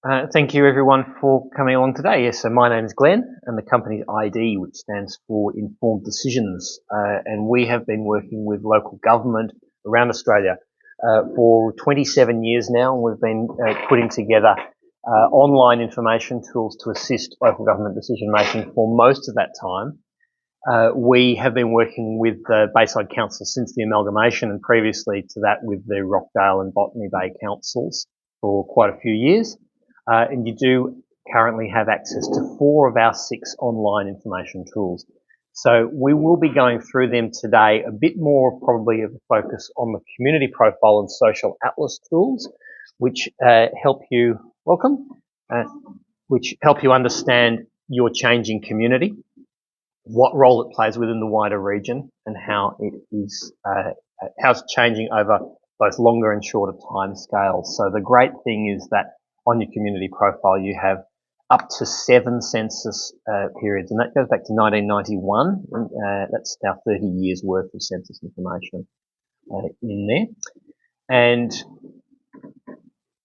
Thank you everyone for coming along today. Yes, so my name is Glenn and the company's ID, which stands for Informed Decisions. And we have been working with local government around Australia for 27 years now. And we've been putting together online information tools to assist local government decision making for most of that time. We have been working with the Bayside Council since the amalgamation, and previously to that with the Rockdale and Botany Bay councils for quite a few years. And you do currently have access to 4 of our 6 online information tools. So we will be going through them today, a bit more probably of a focus on the community profile and social atlas tools, which help you, which help you understand your changing community, what role it plays within the wider region, and how it is, how it's changing over both longer and shorter time scales. So the great thing is that on your community profile, you have up to 7 census periods, and that goes back to 1991. That's now 30 years worth of census information in there. And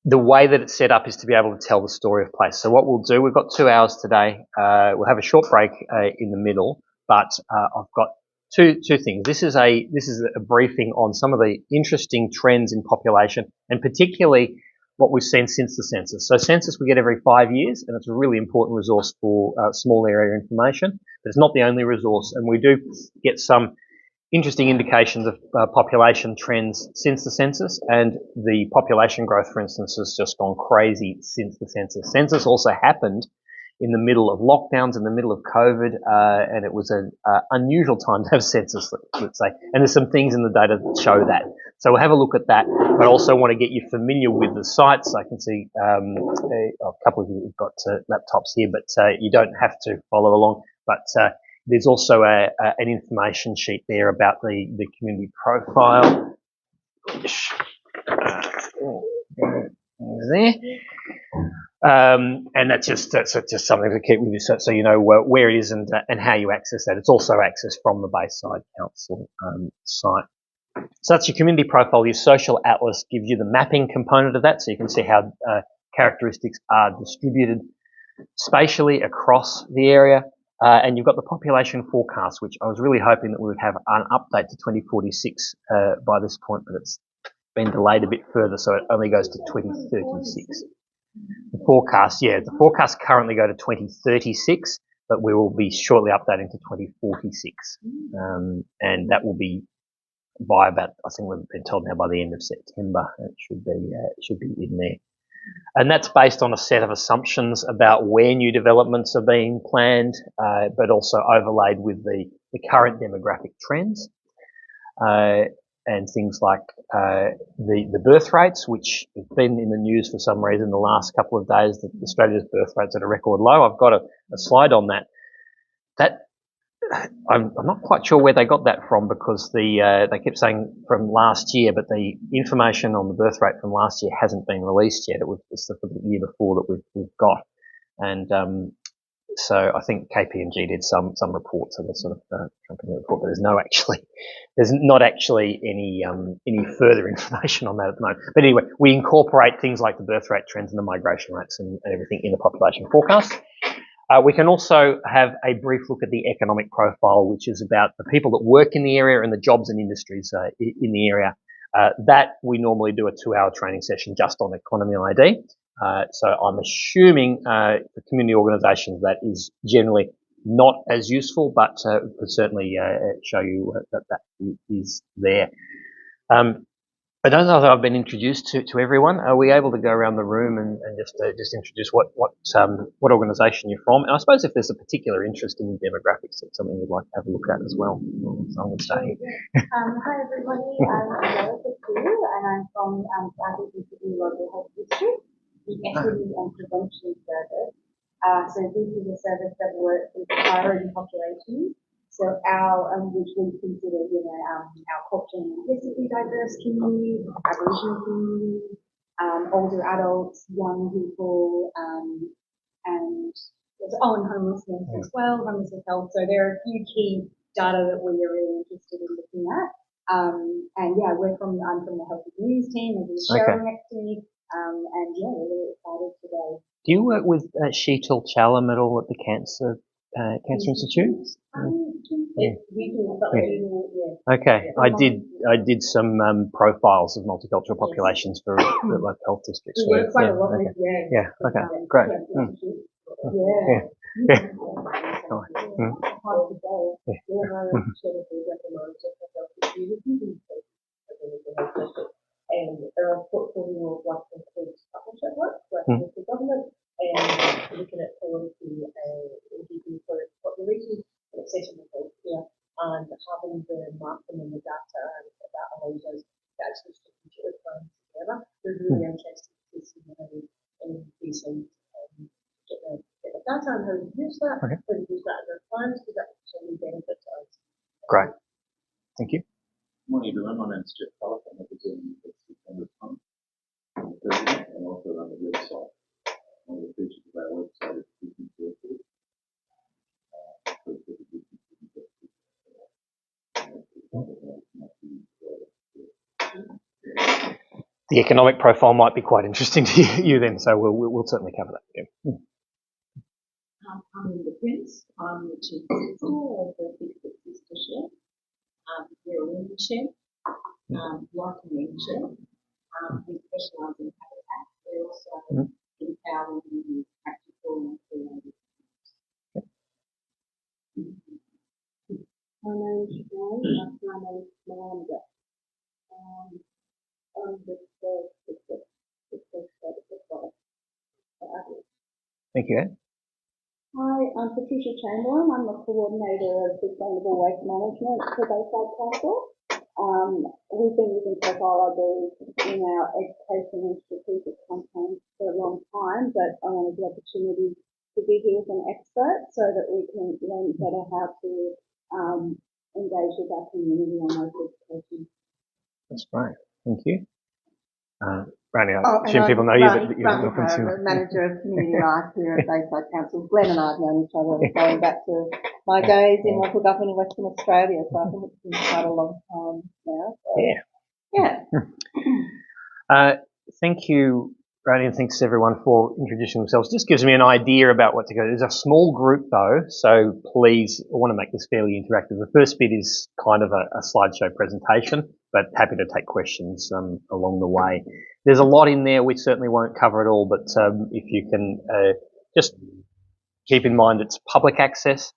the way that it's set up is to be able to tell the story of place. So what we'll do, we've got 2 hours today. We'll have a short break in the middle, but I've got two things. This is a briefing on some of the interesting trends in population, and particularly what we've seen since the census. So census we get every 5 years, and it's a really important resource for small area information, but it's not the only resource, and we do get some interesting indications of population trends since the census, and the population growth, for instance, has just gone crazy since the census. Census also happened in the middle of lockdowns, in the middle of COVID, and it was an unusual time to have census, let's say. And there's some things in the data that show that. So we'll have a look at that, but I also want to get you familiar with the sites. I can see a couple of you have got laptops here, but you don't have to follow along. But there's also an information sheet there about the community profile. There. And that's just something to keep with you, so you know where it is and how you access that. It's also accessed from the Bayside Council site. So that's your community profile. Your social atlas gives you the mapping component of that, so you can see how characteristics are distributed spatially across the area. And you've got the population forecast, which I was really hoping that we would have an update to 2046 by this point, but it's been delayed a bit further, so it only goes to 2036. The forecasts currently go to 2036, but we will be shortly updating to 2046, and that will be by about, I think we've been told now, by the end of September. It should be in there. And that's based on a set of assumptions about where new developments are being planned, but also overlaid with the current demographic trends, and things like the birth rates, which have been in the news for some reason the last couple of days, that Australia's birth rate's at a record low. I've got a slide on that. I'm not quite sure where they got that from, because they kept saying from last year, but the information on the birth rate from last year hasn't been released yet. It's the year before that we've got, and so I think KPMG did some reports of a sort of company report, but there's not actually any further information on that at the moment. But anyway, we incorporate things like the birth rate trends and the migration rates and everything in the population forecast. We can also have a brief look at the economic profile, which is about the people that work in the area and the jobs and industries in the area. That we normally do a 2-hour training session just on economy ID. So I'm assuming for community organisations that is generally not as useful, but could certainly show you that is there. I don't know that I've been introduced to everyone. Are we able to go around the room and just introduce what organisation you're from? And I suppose if there's a particular interest in demographics, it's something you'd like to have a look at as well. So I'm going to stay here. Hi everybody, I'm Angelica Pugh, and I'm from Southeast Sydney Local Health District, the Equity and Prevention Service. So this is a service that works with priority populations. So which we consider, our culturally and linguistically diverse community, Aboriginal community, older adults, young people, and homelessness as well, homelessness health. So there are a few key data that we are really interested in looking at. And yeah, I'm from the Healthy Communities team, and there's Cheryl next to me. And yeah, we're really excited today. Do you work with Sheetal Chalam at all at the Cancer Institute? We do, but we do, yeah. Okay, I did some profiles of multicultural populations for the local health districts. We work quite a lot with, yeah. Okay, great. Yeah. And our portfolio of what includes partnership work, working with the government, and looking at policy and for population and accession of healthcare, and having the mapping and the data, and that allows us to actually strategically plan together. We're really interested to see how Bayside get the data and how we use that, how we use that in our plans, because that actually benefits us. Great. Thank you. Good morning, everyone. My name is Jeff Pollock. I'm representing the September Fund. I'm the president and also run the website. One of the features of our website is business record. The economic profile might be quite interesting to you then, so we'll certainly cover that. Yeah. I'm Linda Prince. I'm the chief sister of the Big Sister Share. We're a women share, like a men share. We specialise in habitat. We also empower women with practical and creative. My name is Siobhan. My name is Miranda. I'm the Thank you, Ed. Hi, I'm Patricia Chamberlain. I'm the coordinator of sustainable waste management for Bayside Council. We've been using profile ID in our education and strategic campaigns for a long time, but I wanted the opportunity to be here with an expert so that we can learn better how to engage with our community on those education. That's great. Thank you. Randy, I assume people know you, but you're welcome to. Manager of Community Life here at Bayside Council. Glenn and I have known each other going back to my days in local government in Western Australia, so I think it's been quite a long time now. So, Yeah. Thank you, Randy, and thanks everyone for introducing themselves. Just gives me an idea about what to go. There's a small group though, so please, I want to make this fairly interactive. The first bit is kind of a slideshow presentation, but happy to take questions along the way. There's a lot in there. We certainly won't cover it all, but if you can just keep in mind it's public access.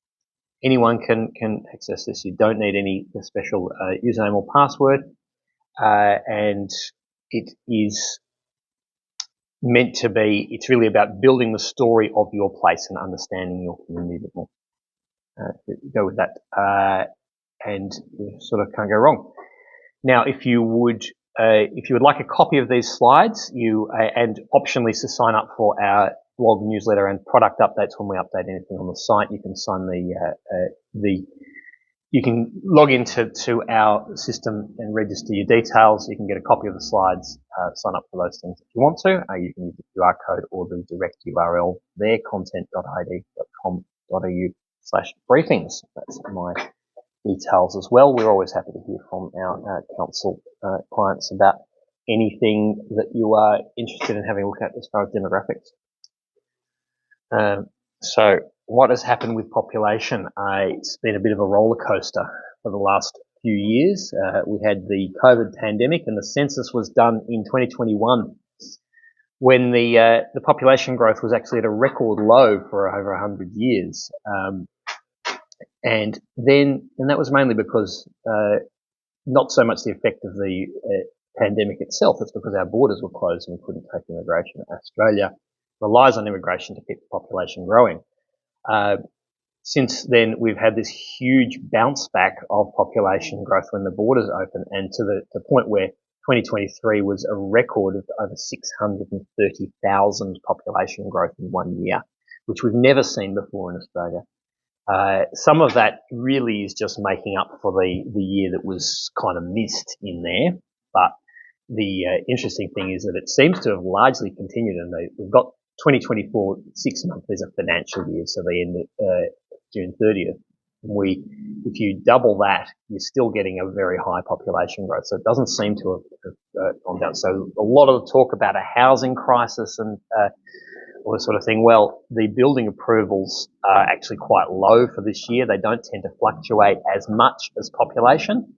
Anyone can access this. You don't need any special username or password, and it is meant to be, it's really about building the story of your place and understanding your community a bit more. Go with that, and you sort of can't go wrong. Now, if you would like a copy of these slides, and optionally to sign up for our blog newsletter and product updates when we update anything on the site, you can sign you can log into our system and register your details. You can get a copy of the slides, sign up for those things if you want to. You can use the QR code or the direct URL there, content.id.com.au/briefings. That's my details as well. We're always happy to hear from our council clients about anything that you are interested in having a look at as far as demographics. So what has happened with population? It's been a bit of a roller coaster for the last few years. We had the COVID pandemic, and the census was done in 2021 when the population growth was actually at a record low for over 100 years. And that was mainly because not so much the effect of the pandemic itself, it's because our borders were closed and we couldn't take immigration. Australia relies on immigration to keep the population growing. Since then, we've had this huge bounce back of population growth when the borders open, and to the point where 2023 was a record of over 630,000 population growth in 1 year, which we've never seen before in Australia. Some of that really is just making up for the year that was kind of missed in there, but the interesting thing is that it seems to have largely continued, and we've got 2024 6 months is a financial year, so they end at June 30th. If you double that, you're still getting a very high population growth. So it doesn't seem to have gone down. So a lot of the talk about a housing crisis and all this sort of thing. Well, the building approvals are actually quite low for this year. They don't tend to fluctuate as much as population,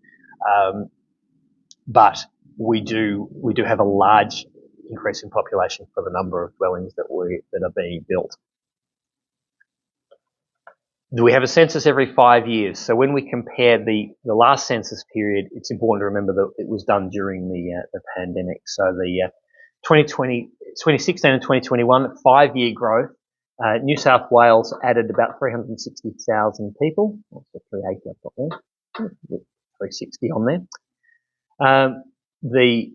but we do have a large increase in population for the number of dwellings that are being built. We have a census every 5 years. So when we compare the last census period, it's important to remember that it was done during the pandemic. So the 2016 and 2021 5-year growth, New South Wales added about 360,000 people. That's the 380 I've got there. 360 on there. The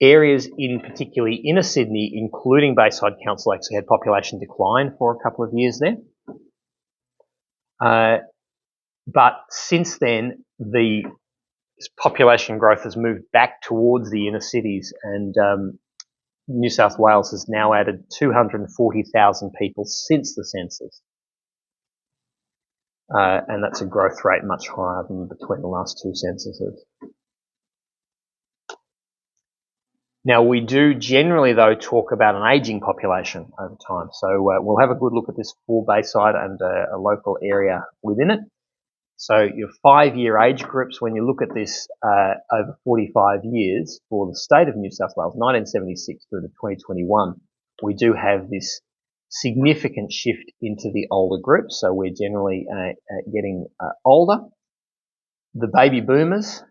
areas in particularly inner Sydney, including Bayside Council, actually had population decline for a couple of years there. But since then, the population growth has moved back towards the inner cities, and New South Wales has now added 240,000 people since the census. And that's a growth rate much higher than between the last two censuses. Now, we do generally, though, talk about an ageing population over time. So we'll have a good look at this for Bayside and a local area within it. So your 5-year age groups, when you look at this over 45 years for the state of New South Wales, 1976 through to 2021, we do have this significant shift into the older groups. So we're generally getting older. The baby boomers,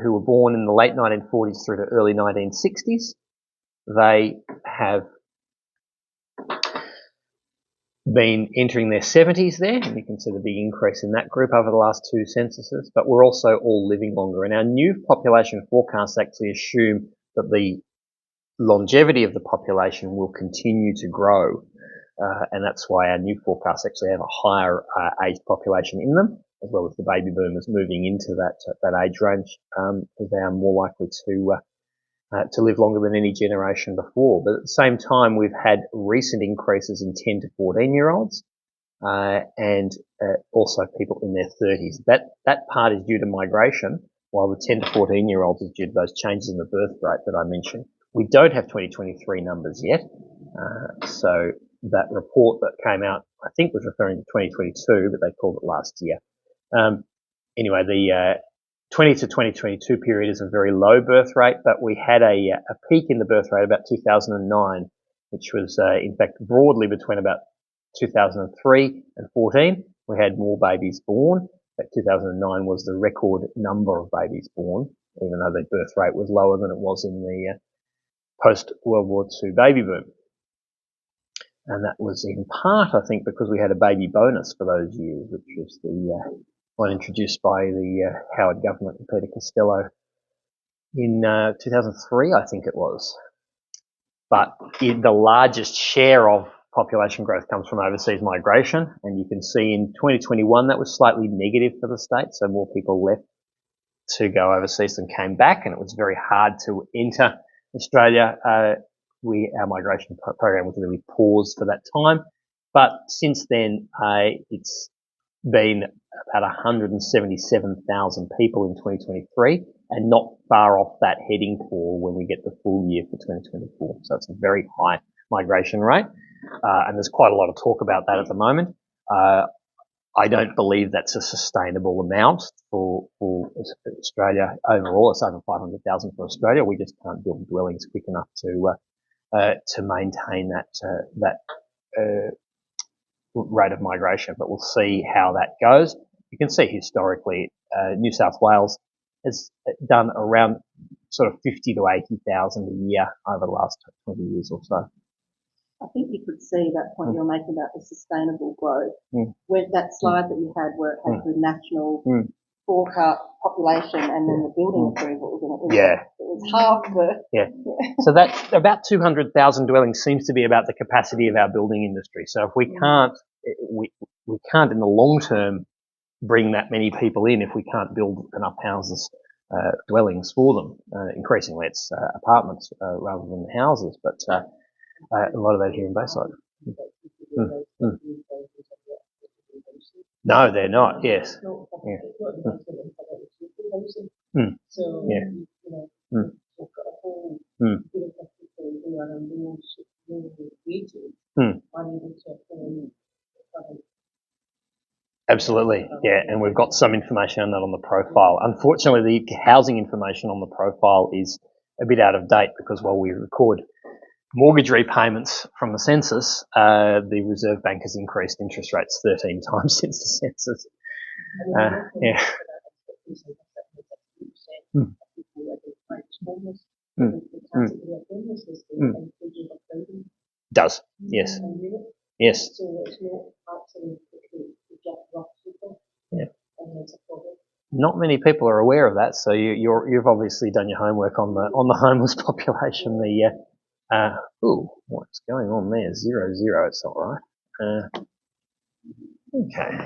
who were born in the late 1940s through to early 1960s, they have been entering their 70s there, and you can see the big increase in that group over the last two censuses, but we're also all living longer. And our new population forecasts actually assume that the longevity of the population will continue to grow, and that's why our new forecasts actually have a higher age population in them, as well as the baby boomers moving into that age range, because they are more likely to live longer than any generation before. But at the same time, we've had recent increases in 10 to 14-year-olds, and also people in their 30s. That part is due to migration, while the 10 to 14-year-olds is due to those changes in the birth rate that I mentioned. We don't have 2023 numbers yet, so that report that came out, I think, was referring to 2022, but they called it last year. Anyway, the 20 to 2022 period is a very low birth rate, but we had a peak in the birth rate about 2009, which was in fact broadly between about 2003 and 14. We had more babies born. That 2009 was the record number of babies born, even though the birth rate was lower than it was in the post-World War II baby boom. And that was in part, I think, because we had a baby bonus for those years, which was the one introduced by the Howard government and Peter Costello in 2003, I think it was. But the largest share of population growth comes from overseas migration, and you can see in 2021 that was slightly negative for the state, so more people left to go overseas than came back, and it was very hard to enter Australia. Our migration program was really paused for that time, but since then it's been about 177,000 people in 2023, and not far off that heading for when we get the full year for 2024. So it's a very high migration rate, and there's quite a lot of talk about that at the moment. I don't believe that's a sustainable amount for Australia overall. It's over 500,000 for Australia. We just can't build dwellings quick enough to maintain that rate of migration, but we'll see how that goes. You can see historically, New South Wales has done around sort of 50 to 80,000 a year over the last 20 years or so. I think you could see that point you're making about the sustainable growth. With that slide that you had where it had the national forecast population and then the building approvals, and it was half the... So that's about 200,000 dwellings seems to be about the capacity of our building industry. So if we can't in the long term bring that many people in if we can't build enough houses, dwellings for them. Increasingly it's apartments rather than houses, but a lot of that here in Bayside. No, they're not. Yes. It's not Yeah. it's not development in public housing. So, Yeah. you know, Mm. we've got a whole Mm. group of people who are on low wages, Mm. unable to afford public. Absolutely, yeah, and we've got some information on that on the profile. Unfortunately, the housing information on the profile is a bit out of date because while we record mortgage repayments from the census, the Reserve Bank has increased interest rates 13 times since the census. Yeah. Mm. Does, yes. Yes. So it's not actually just rough people. Yeah. And it's a problem. Not many people are aware of that, so you've obviously done your homework on the homeless population. What's going on there? 0, it's not right. Okay.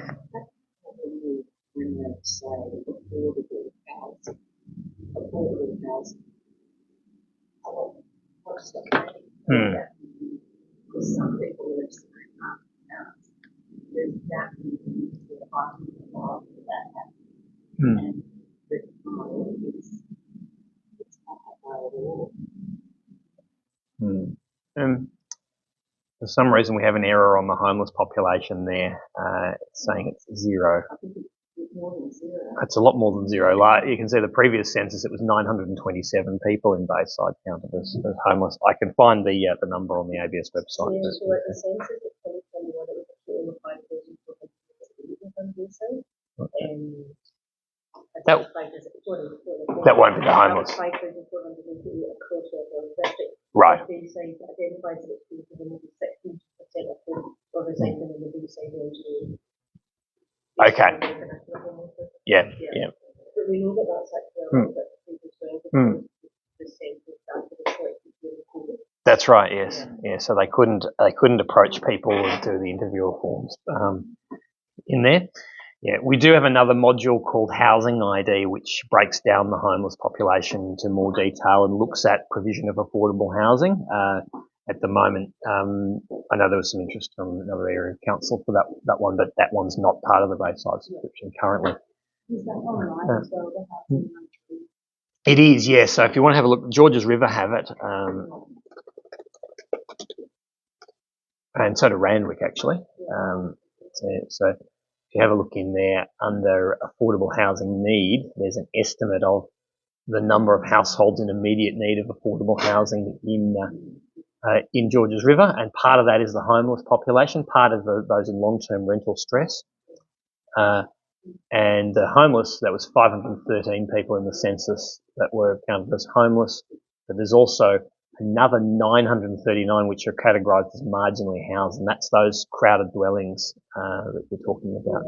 When they say affordable housing, what's the meaning of that? Because some people live in a house. There's that meaning to the bottom of the law for that happening. And the model is it's not high at all. For some reason, we have an error on the homeless population there, saying it's 0. I think it's more than 0. It's a lot more than 0. Like you can see, the previous census it was 927 people in Bayside counted as homeless. I can find the number on the ABS website. Yeah, so at the census of 2021, it was a total of 5,400 Bayside, and That won't be the homeless. 5,400 across the district. Right. Bayside identifies that it's within 16% of residents in the Bayside region. Okay. Yeah. But we know that that's actually a little bit as well because the census started to collect. That's right. Yes. Yeah. So they couldn't approach people and do the interviewer forms in there. Yeah, we do have another module called Housing ID, which breaks down the homeless population into more detail and looks at provision of affordable housing. At the moment, I know there was some interest from another area of council for that one, but that one's not part of the Bayside subscription currently. Is that online as well, the housing ID? It is, yes. So if you want to have a look, Georges River have it, and so do Randwick actually. So if you have a look in there under affordable housing need, there's an estimate of the number of households in immediate need of affordable housing in Georges River, and part of that is the homeless population, part of those in long-term rental stress. And the homeless, that was 513 people in the census that were counted as homeless, but there's also another 939 which are categorised as marginally housed, and that's those crowded dwellings that we're talking about.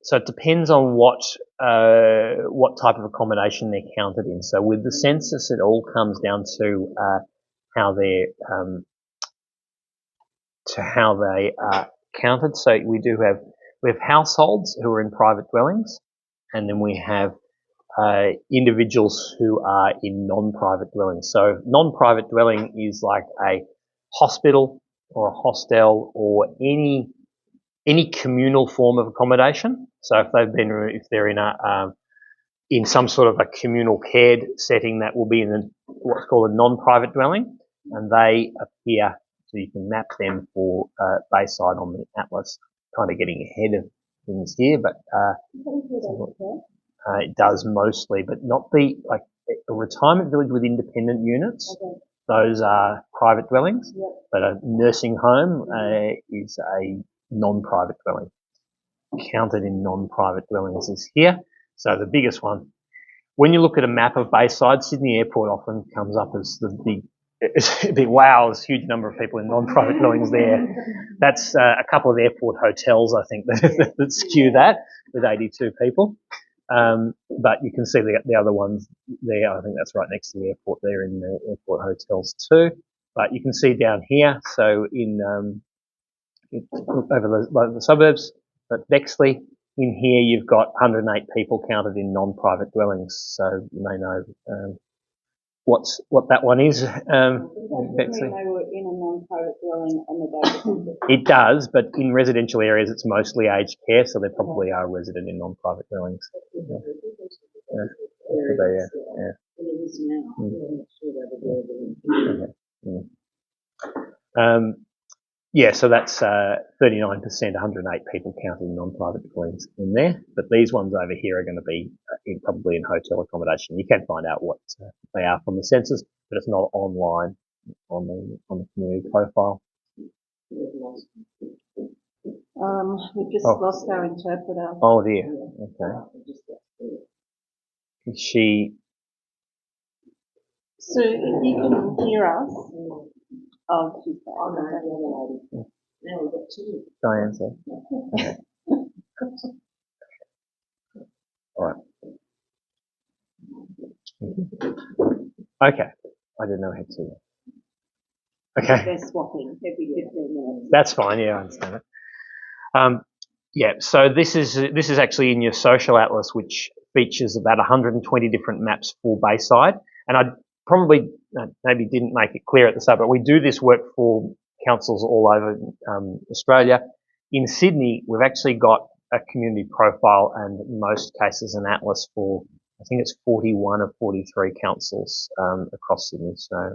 So it depends on what type of accommodation they're counted in. So with the census, it all comes down to how they are counted. So we have households who are in private dwellings, and then we have individuals who are in non-private dwellings. So non-private dwelling is like a hospital or a hostel or any communal form of accommodation. So if they're in some sort of a communal cared setting, that will be in what's called a non-private dwelling, and they appear, so you can map them for Bayside on the atlas. Kind of getting ahead of things here, but it does mostly, but not a retirement village with independent units. Okay. Those are private dwellings, but a nursing home is a non-private dwelling. Counted in non-private dwellings is here. So the biggest one, when you look at a map of Bayside, Sydney Airport often comes up as the big wow, there's a huge number of people in non-private dwellings there. That's a couple of airport hotels, I think, that skew that with 82 people. But you can see the other ones there. I think that's right next to the airport there in the airport hotels too. But you can see down here, so over the suburbs, but Bexley, in here you've got 108 people counted in non-private dwellings. So you may know what that one is, Betsy. They were in a non-private dwelling on the back. It does, but in residential areas it's mostly aged care, so they probably are resident in non-private dwellings. Yeah. Yeah, so that's 39%, 108 people counting non-private dwellings in there. But these ones over here are going to be probably in hotel accommodation. You can find out what they are from the census, but it's not online on the community profile. We've just lost our interpreter. Oh dear. Okay. Is she? So if you can hear us. Oh, she's there. Oh, no, the other lady. Now we've got two. Diane's there. Okay. All right. Okay. I didn't know how to. Okay. They're swapping every 15 minutes. That's fine. Yeah, I understand it. Yeah. So this is actually in your social atlas, which features about 120 different maps for Bayside, and I probably maybe didn't make it clear at the start, but we do this work for councils all over Australia. In Sydney, we've actually got a community profile and in most cases an atlas for, I think it's 41 of 43 councils across Sydney. So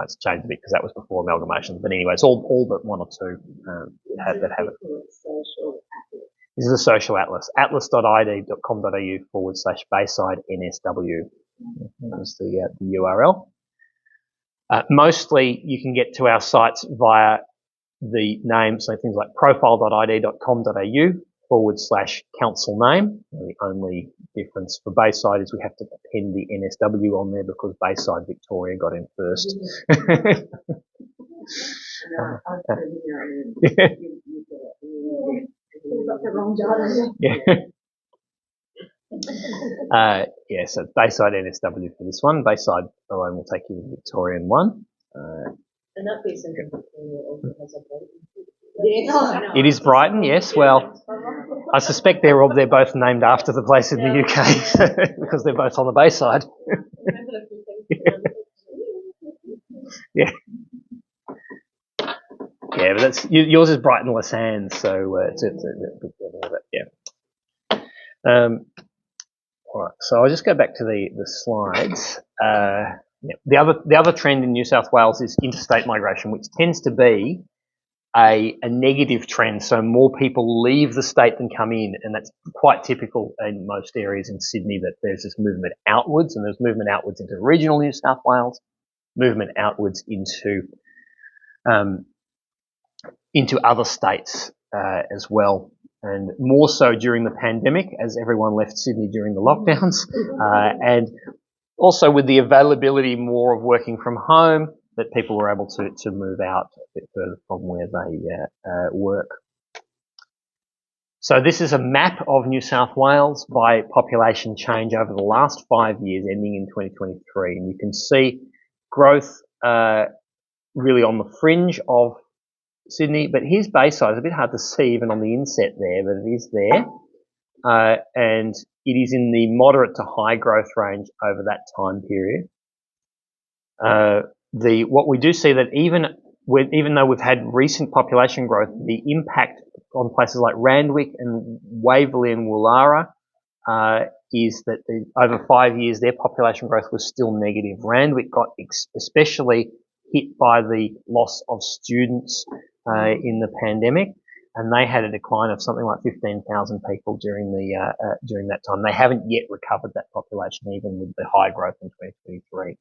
it's changed a bit because that was before amalgamation. But anyway, it's all but one or two that have it. This is a social atlas, atlas.id.com.au/Bayside NSW. That's the URL. Mostly you can get to our sites via the name, so things like profile.id.com.au/council name. The only difference for Bayside is we have to append the NSW on there because Bayside Victoria got in first. Yeah, so Bayside NSW for this one. Bayside alone will take you to the Victorian one. And that Bayside Victoria also has a It is Brighton, yes. Well, I suspect they're both named after the place in the UK because they're both on the Bayside. Yeah. Yeah, but that's yours is Brighton Les Sands, so it's a bit of it, yeah. All right, so I'll just go back to the slides. Yeah. The other trend in New South Wales is interstate migration, which tends to be a negative trend. So more people leave the state than come in, and that's quite typical in most areas in Sydney that there's this movement outwards, and there's movement outwards into regional New South Wales, movement outwards into other states as well. And more so during the pandemic as everyone left Sydney during the lockdowns, and also with the availability more of working from home, that people were able to move out a bit further from where they work. So this is a map of New South Wales by population change over the last 5 years, ending in 2023. And you can see growth really on the fringe of Sydney, but here's Bayside. It's a bit hard to see even on the inset there, but it is there. And it is in the moderate to high growth range over that time period. What we do see that even though we've had recent population growth, the impact on places like Randwick and Waverley and Woollahra is that over 5 years their population growth was still negative. Randwick got especially hit by the loss of students in the pandemic, and they had a decline of something like 15,000 people during that time. They haven't yet recovered that population, even with the high growth in 2023.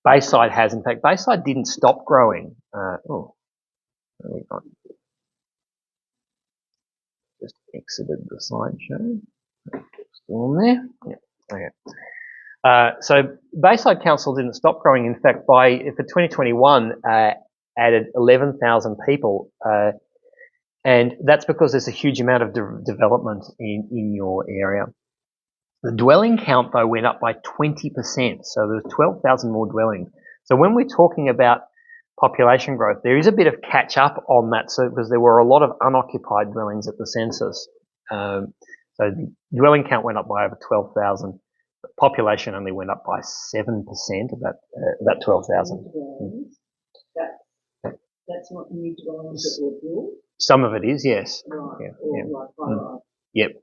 Bayside has. In fact, Bayside didn't stop growing. Just exited the slideshow. Still on there? Yeah. Okay. So Bayside Council didn't stop growing. In fact, for 2021, added 11,000 people, and that's because there's a huge amount of development in your area. The dwelling count, though, went up by 20%, so there's 12,000 more dwellings. So when we're talking about population growth, there is a bit of catch up on that, so because there were a lot of unoccupied dwellings at the census. So the dwelling count went up by over 12,000. Population only went up by 7%, about 12,000. That's not new dwellings that were built? Some of it is, yes. Right. Yep.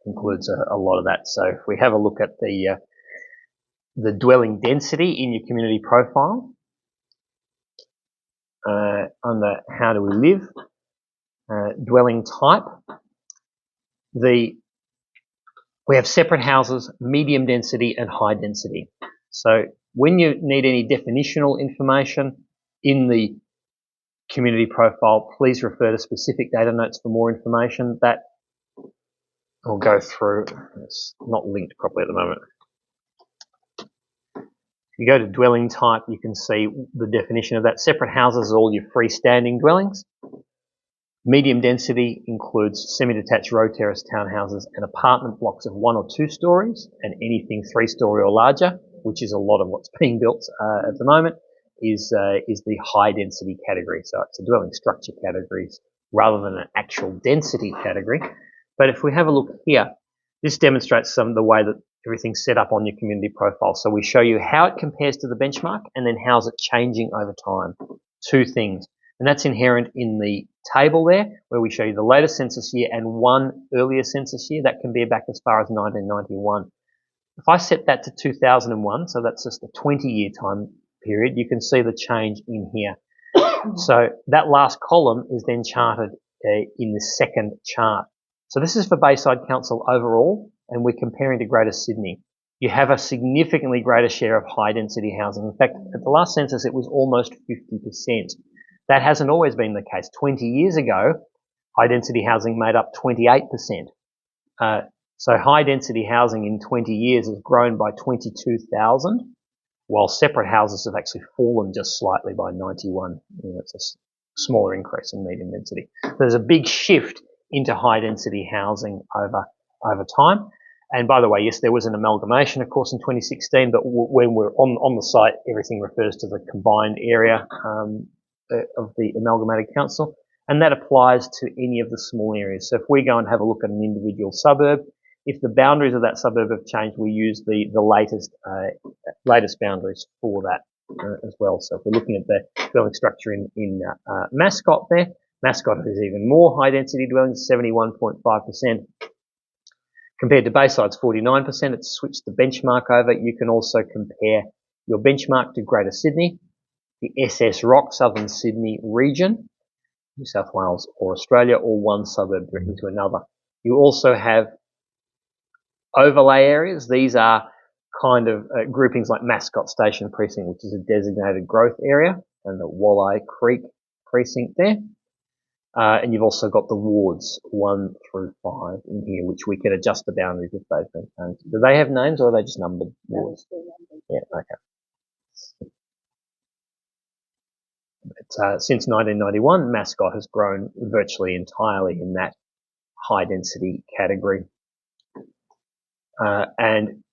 Includes a lot of that. So if we have a look at the dwelling density in your community profile, under how do we live, dwelling type, we have separate houses, medium density and high density. So when you need any definitional information in the community profile, please refer to specific data notes for more information. That I'll go through. It's not linked properly at the moment. If you go to dwelling type, you can see the definition of that. Separate houses are all your freestanding dwellings. Medium density includes semi-detached row terrace townhouses and apartment blocks of 1 or 2 stories, and anything 3-story or larger, which is a lot of what's being built at the moment, is the high density category. So it's a dwelling structure categories rather than an actual density category. But if we have a look here, this demonstrates some of the way that everything's set up on your community profile. So we show you how it compares to the benchmark and then how's it changing over time. 2 things. And that's inherent in the table there, where we show you the latest census year and 1 earlier census year. That can be back as far as 1991. If I set that to 2001, so that's just a 20-year time period, you can see the change in here. So that last column is then charted in the second chart. So this is for Bayside Council overall, and we're comparing to Greater Sydney. You have a significantly greater share of high-density housing. In fact, at the last census, it was almost 50%. That hasn't always been the case. 20 years ago, high-density housing made up 28%. So high-density housing in 20 years has grown by 22,000, while separate houses have actually fallen just slightly by 91. It's a smaller increase in medium density. There's a big shift into high-density housing over time. And by the way, yes, there was an amalgamation, of course, in 2016, but when we're on the site, everything refers to the combined area of the amalgamated council, and that applies to any of the small areas. So if we go and have a look at an individual suburb, if the boundaries of that suburb have changed, we use the latest boundaries for that as well. So if we're looking at the dwelling structure in Mascot there, Mascot has even more high density dwellings, 71.5%. Compared to Bayside's 49%, it's switched the benchmark over. You can also compare your benchmark to Greater Sydney, the SS Rock Southern Sydney region, New South Wales or Australia, or one suburb directly to another. You also have overlay areas. These are kind of groupings like Mascot Station Precinct, which is a designated growth area, and the Walleye Creek Precinct there. And you've also got the wards 1 through 5 in here, which we can adjust the boundaries if they've been changed. Do they have names or are they just numbered wards? Yeah, okay. But, since 1991, Mascot has grown virtually entirely in that high density category. And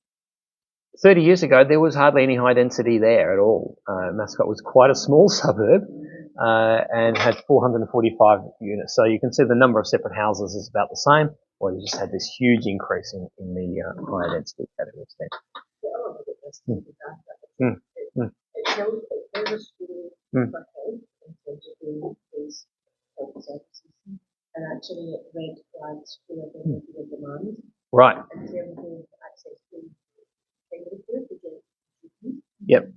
30 years ago, there was hardly any high density there at all. Mascot was quite a small suburb and had 445 units. So you can see the number of separate houses is about the same, or you just had this huge increase in the higher density categories there. It shows that there is in terms of doing these health services, and actually it red flags for the demand. Right. In terms of access to primary care for GP. Yep. And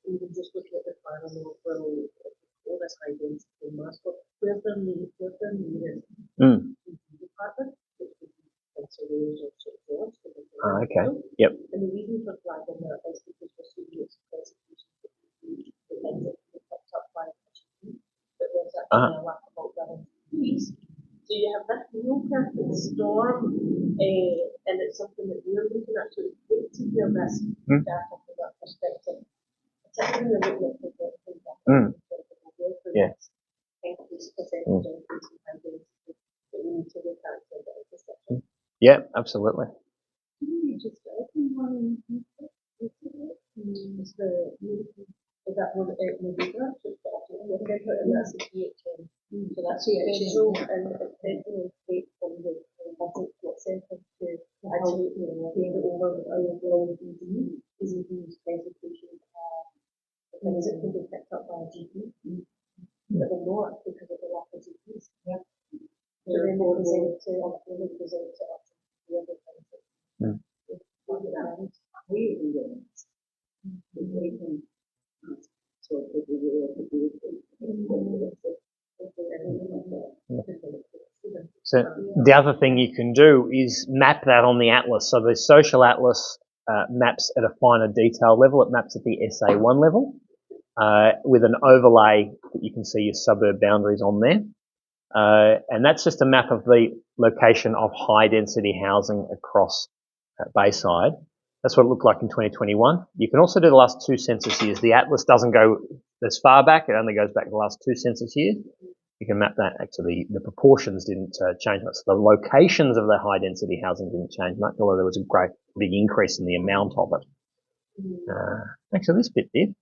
even just looking at the plan on all this high density in Mascot, where's their needed department, which would be considered or St. George. Okay. Yep. And the reason for flagging that is because we're seeing its presentation that ends up being picked up by a machine, but there's actually a lack of outgoing fees. So you have that real perfect storm, and it's something that we're looking at. So it's great to hear this data from that perspective. Particularly looking at projecting that. Yeah. Increase percentage increase in high density that we need to look at for the infrastructure. Yeah, absolutely. You just open one is that one out in the river, and that's the PHM. So that's the potential and from the I think what centre to actually is it used basically the things that can be picked up by a GP, but they're not because of the lack of GPs. Yeah. So then they present to the other things. We can get it. We can so people So the other thing you can do is map that on the atlas. So the social atlas maps at a finer detail level. It maps at the SA1 level with an overlay that you can see your suburb boundaries on there. And that's just a map of the location of high density housing across Bayside. That's what it looked like in 2021. You can also do the last 2 census years. The atlas doesn't go as far back. It only goes back to the last 2 census years. You can map that. Actually, the proportions didn't change much. The locations of the high density housing didn't change much, although there was a great big increase in the amount of it. Actually, this bit did.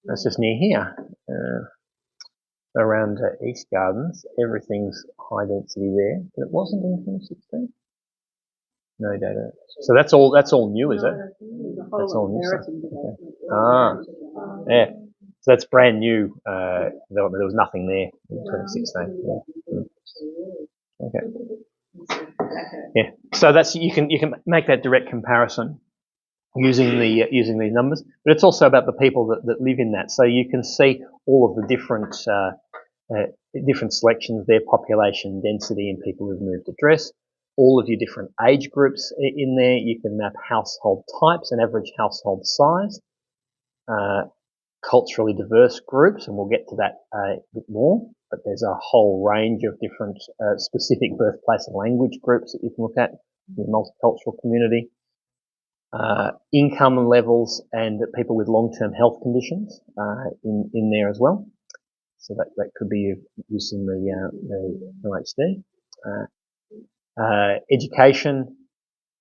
That's just near here. Around East Gardens, everything's high density there, but it wasn't in 2016. No data. So that's all new, is it? That's all new stuff. Okay. Yeah. So that's brand new development. There was nothing there in 2016. Yeah. Okay. Yeah. So that's you can make that direct comparison using these numbers, but it's also about the people that live in that. So you can see all of the different selections there: population, density, and people who've moved address. All of your different age groups in there. You can map household types and average household size, culturally diverse groups, and we'll get to that a bit more. But there's a whole range of different specific birthplace and language groups that you can look at in the multicultural community. Income levels and people with long-term health conditions in there as well. So that could be of use in the LHD. Education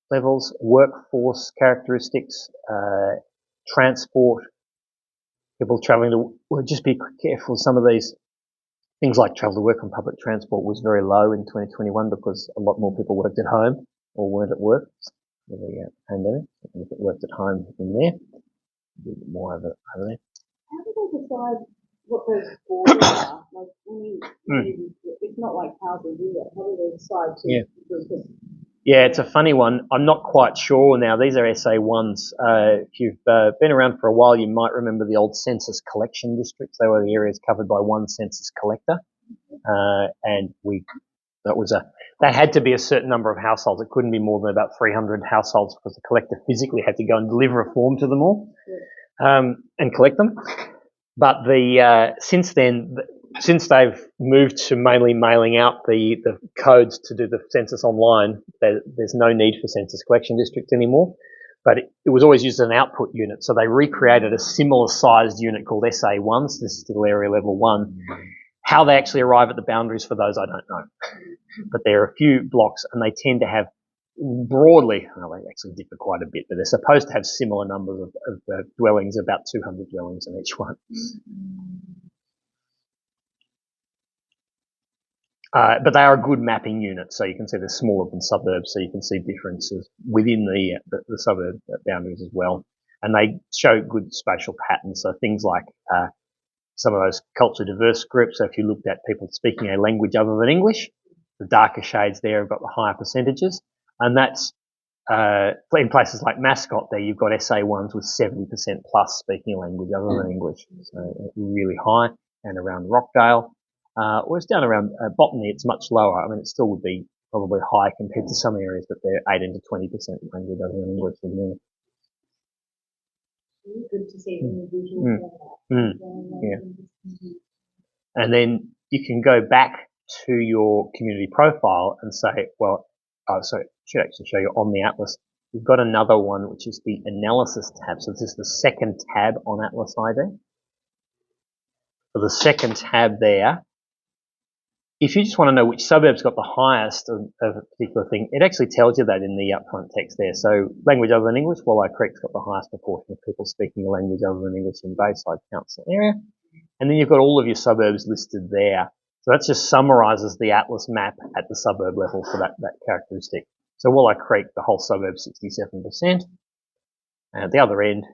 levels, workforce characteristics, transport, people travelling to, well, just be careful. Some of these things like travel to work on public transport was very low in 2021 because a lot more people worked at home or weren't at work with the pandemic. If it worked at home in there, a bit more over there. How do they decide what those borders are? Like, it's not like houses either. How do they decide to? Yeah, it's a funny one. I'm not quite sure now. These are SA1s. If you've been around for a while, you might remember the old census collection districts. They were the areas covered by one census collector, and they had to be a certain number of households. It couldn't be more than about 300 households because the collector physically had to go and deliver a form to them all and collect them. But since then, since they've moved to mainly mailing out the codes to do the census online, there's no need for census collection districts anymore. But it was always used as an output unit, so they recreated a similar sized unit called SA1, Statistical Area Level 1. How they actually arrive at the boundaries for those, I don't know. But there are a few blocks, and they tend to have broadly, well, they actually differ quite a bit, but they're supposed to have similar numbers of dwellings, about 200 dwellings in each one. But they are a good mapping unit, so you can see they're smaller than suburbs, so you can see differences within the suburb boundaries as well. And they show good spatial patterns, so things like some of those culturally diverse groups. So if you looked at people speaking a language other than English, the darker shades there have got the higher percentages. And that's in places like Mascot there, you've got SA1s with 70% plus speaking a language other than English. So really high. And around Rockdale, whereas down around Botany, it's much lower. I mean, it still would be probably high compared to some areas, but they're 18 to 20% language other than English in there. Good to see in the visual. Yeah. And then you can go back to your community profile and say, well, so it should actually show you on the atlas. You've got another one, which is the analysis tab. So this is the second tab on Atlas ID. For the second tab there, if you just want to know which suburb's got the highest of a particular thing, it actually tells you that in the upfront text there. So language other than English, Wallow Creek's got the highest proportion of people speaking a language other than English in Bayside Council area. And then you've got all of your suburbs listed there. So that just summarises the Atlas map at the suburb level for that characteristic. So Wallow Creek, the whole suburb, 67%. At the other end,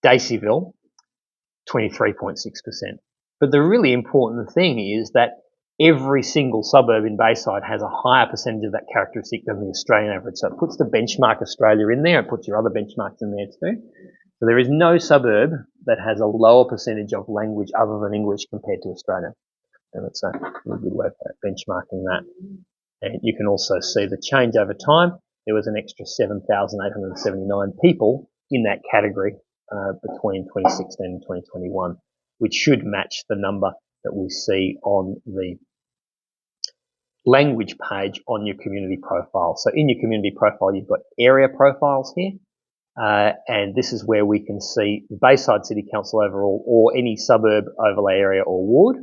Daceyville, 23.6%. But the really important thing is that every single suburb in Bayside has a higher percentage of that characteristic than the Australian average. So it puts the benchmark Australia in there, it puts your other benchmarks in there too. So there is no suburb that has a lower percentage of language other than English compared to Australia. And it's a really good way of benchmarking that. And you can also see the change over time. There was an extra 7,879 people in that category between 2016 and 2021, which should match the number that we see on the language page on your community profile. So in your community profile, you've got area profiles here, and this is where we can see the Bayside City Council overall or any suburb overlay area or ward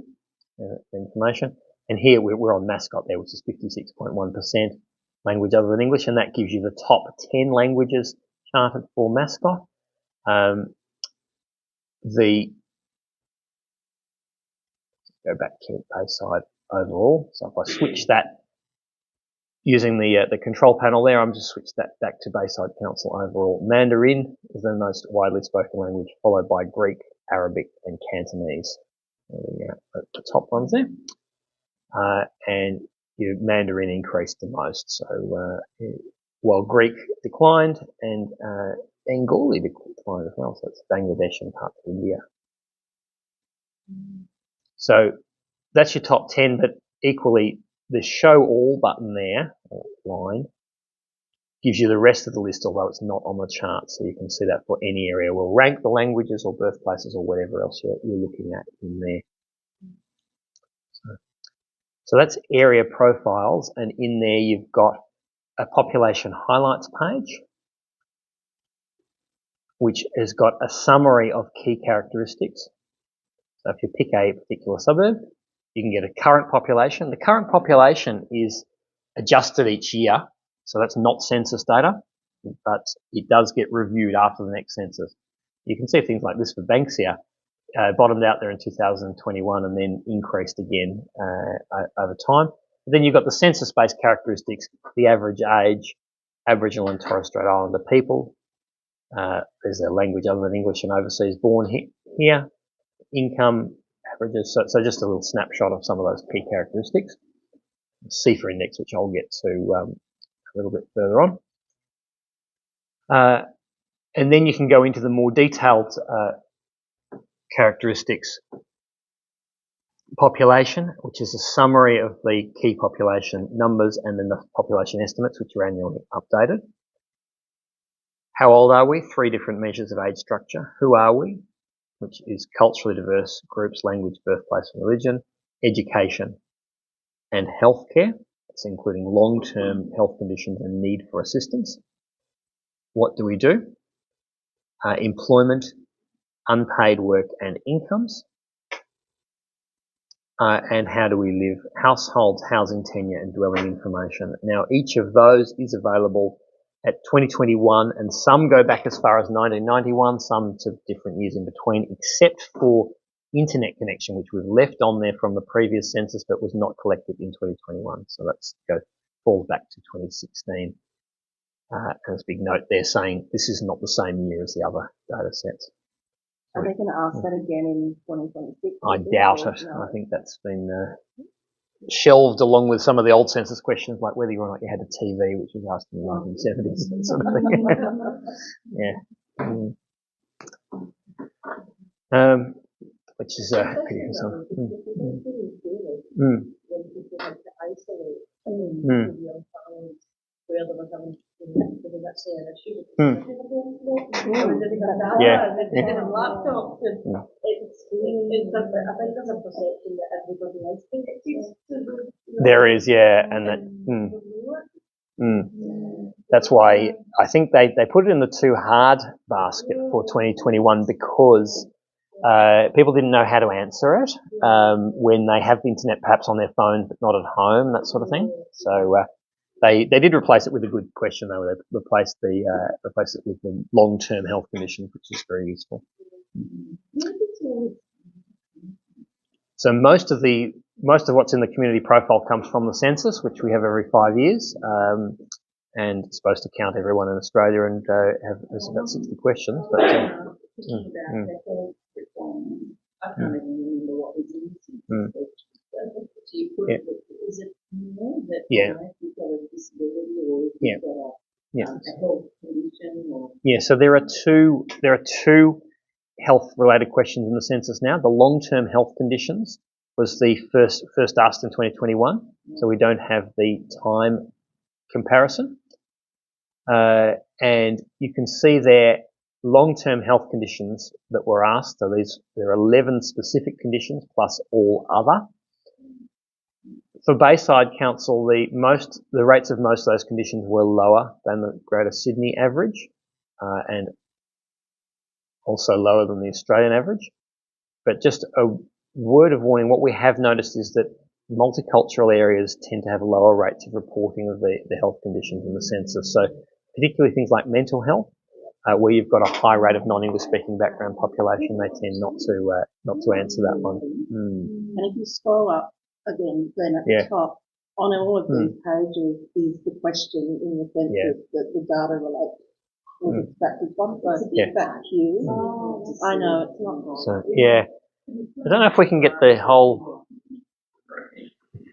information. And here we're on Mascot there, which is 56.1% language other than English, and that gives you the top 10 languages charted for Mascot. Go back to Bayside overall. So if I switch that using the control panel there, I'm just switch that back to Bayside Council overall. Mandarin is the most widely spoken language, followed by Greek, Arabic, and Cantonese. There we go, the top ones there. And your Mandarin increased the most. So while Greek declined and Bengali declined as well. So it's Bangladesh and parts of India. So that's your top 10, but equally the show all button there, line, gives you the rest of the list, although it's not on the chart. So you can see that for any area. We'll rank the languages or birthplaces or whatever else you're looking at in there. So that's area profiles, and in there you've got a population highlights page, which has got a summary of key characteristics. So if you pick a particular suburb, you can get a current population. The current population is adjusted each year, so that's not census data, but it does get reviewed after the next census. You can see things like this for Banksia, bottomed out there in 2021 and then increased again over time. But then you've got the census-based characteristics, the average age, Aboriginal and Torres Strait Islander people. There's their language other than English and overseas born here. Income averages, so just a little snapshot of some of those key characteristics. CIFA index, which I'll get to a little bit further on. And then you can go into the more detailed characteristics. Population, which is a summary of the key population numbers and then the population estimates, which are annually updated. How old are we? 3 different measures of age structure. Who are we? Which is culturally diverse groups, language, birthplace and religion, education and healthcare. That's including long-term health conditions and need for assistance. What do we do? Employment, unpaid work and incomes. And how do we live? Households, housing tenure and dwelling information. Now each of those is available at 2021, and some go back as far as 1991, some to different years in between, except for internet connection, which we've left on there from the previous census but was not collected in 2021. So that's falls back to 2016. And there's a big note there saying this is not the same year as the other data sets. Are they going to ask that again in 2026? I doubt it. No. I think that's been shelved along with some of the old census questions, like whether or not you had a TV, which was asked in the 1970s. Sort of yeah. Which is pretty awesome. Where they were having, because that's an issue. Yeah. Laptops and it's, I think there's a perception that everybody has connected to the. There is, yeah, and that. That's why I think they put it in the too hard basket for 2021 because people didn't know how to answer it when they have the internet perhaps on their phone but not at home, that sort of thing. So they did replace it with a good question though. They replaced it with the long-term health conditions, which is very useful. So most of what's in the community profile comes from the census, which we have every 5 years. and it's supposed to count everyone in Australia and there's about 60 questions. But Thinking about the health requirements, I can't even remember what was in the census. Do you put, is it more that if you've got a disability or if you've got a health condition or? Yeah, so there are two health-related questions in the census now. The long-term health conditions was the first asked in 2021, so we don't have the time comparison. And you can see there long-term health conditions that were asked. So there are 11 specific conditions plus all other. For Bayside Council, the rates of most of those conditions were lower than the Greater Sydney average, and also lower than the Australian average. But just a word of warning, what we have noticed is that multicultural areas tend to have lower rates of reporting of the health conditions in the census. So particularly things like mental health, where you've got a high rate of non-English speaking background population, they tend not to answer that one. And if you scroll up again, then at the top, on all of these pages is the question in the census that the data relates was extracted from. So it's back to you. I know it's not. So I don't know if we can get the whole.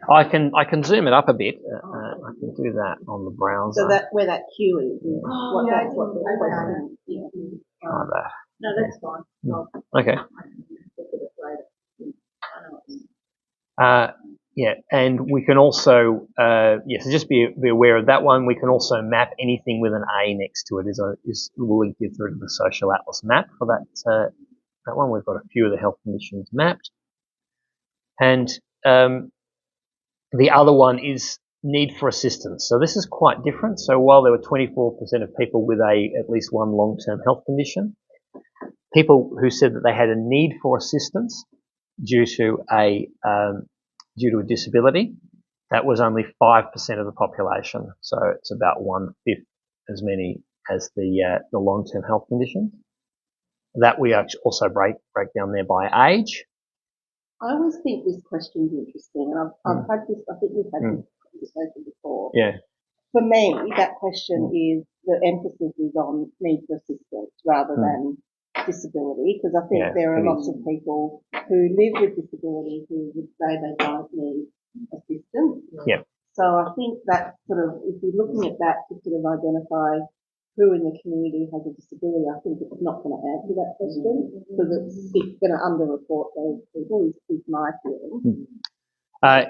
I can zoom it up a bit. I can do that on the browser. So that where that queue is. That's what the question is. Like that. No, that's fine. Okay. And we can also, so just be aware of that one. We can also map anything with an A next to it. We'll link you through to the Social Atlas map for that one. We've got a few of the health conditions mapped, and the other one is need for assistance. So this is quite different. So while there were 24% of people with at least one long-term health condition, people who said that they had a need for assistance due to a disability, that was only 5% of the population. So it's about 1/5 as many as the long-term health conditions. That we also break down there by age. I always think this question is interesting, and I've had this. I think we've had this conversation before. Yeah. For me, that question is the emphasis is on need for assistance rather than disability, because I think there are lots of people who live with disability who would say they don't need assistance. Yeah. So I think that sort of, if you're looking at that to sort of identify who in the community has a disability, I think it's not going to answer that question because it's going to underreport those people, is my feeling. My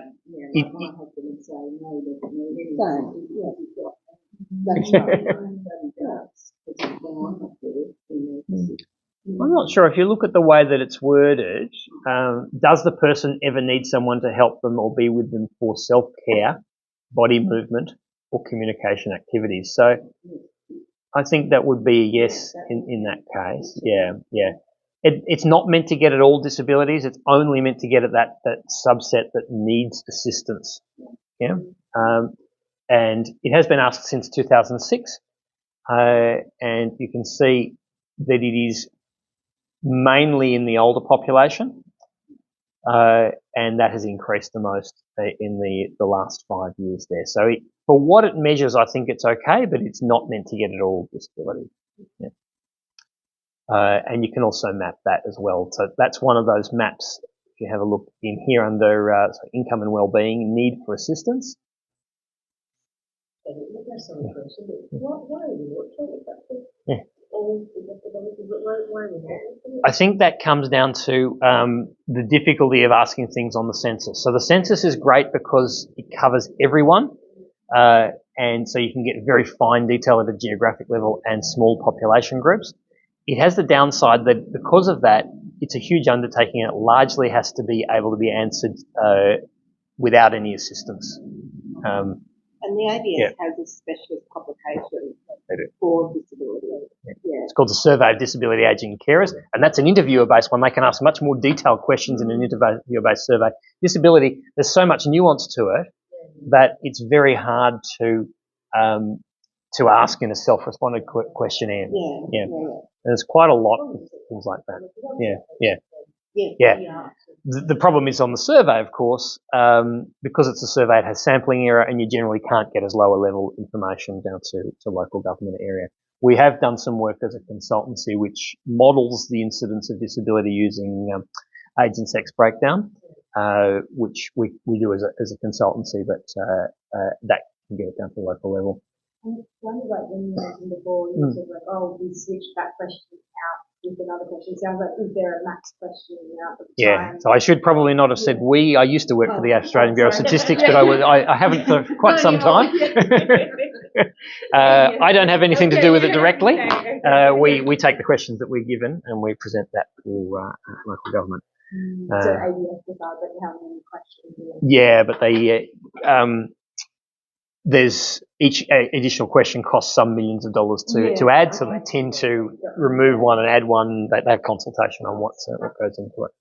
husband would say no, he doesn't need any. I'm not sure if you look at the way that it's worded, does the person ever need someone to help them or be with them for self-care, body movement, or communication activities? So I think that would be a yes in that case. Yeah. It's not meant to get at all disabilities. It's only meant to get at that subset that needs assistance. Yeah. And it has been asked since 2006. And you can see that it is mainly in the older population. And that has increased the most in the last 5 years there. So for what it measures, I think it's okay, but it's not meant to get at all disability. Yeah. And you can also map that as well. So that's one of those maps. If you have a look in here under income and wellbeing, need for assistance. I think that comes down to the difficulty of asking things on the census. So the census is great because it covers everyone, and so you can get very fine detail at a geographic level and small population groups. It has the downside that because of that, it's a huge undertaking and it largely has to be able to be answered without any assistance. And the ABS has a specialist publication for disability. Yeah. It's called the Survey of Disability, Ageing and Carers, and that's an interviewer-based one. They can ask much more detailed questions in an interviewer-based survey. Disability, there's so much nuance to it that it's very hard to ask in a self-responded questionnaire. Yeah. And there's quite a lot of things like that. Yeah. Yeah. The problem is on the survey, of course, because it's a survey, it has sampling error, and you generally can't get as lower level information down to local government area. We have done some work as a consultancy which models the incidence of disability using age and sex breakdown, which we do as a consultancy, but that can get it down to the local level. And one of like when you mentioned before, you said like, oh, we switched that question out with another question. Sounds like, is there a max question out at the time? So I should probably not have said we. I used to work for the Australian Bureau of Statistics, but I haven't for quite some time. I don't have anything to do with it directly. We take the questions that we're given and we present that for local government. So ABS decides like how many questions. Yeah, but they there's each additional question costs some millions of dollars to add, so they tend to remove one and add one. They have consultation on what goes into it.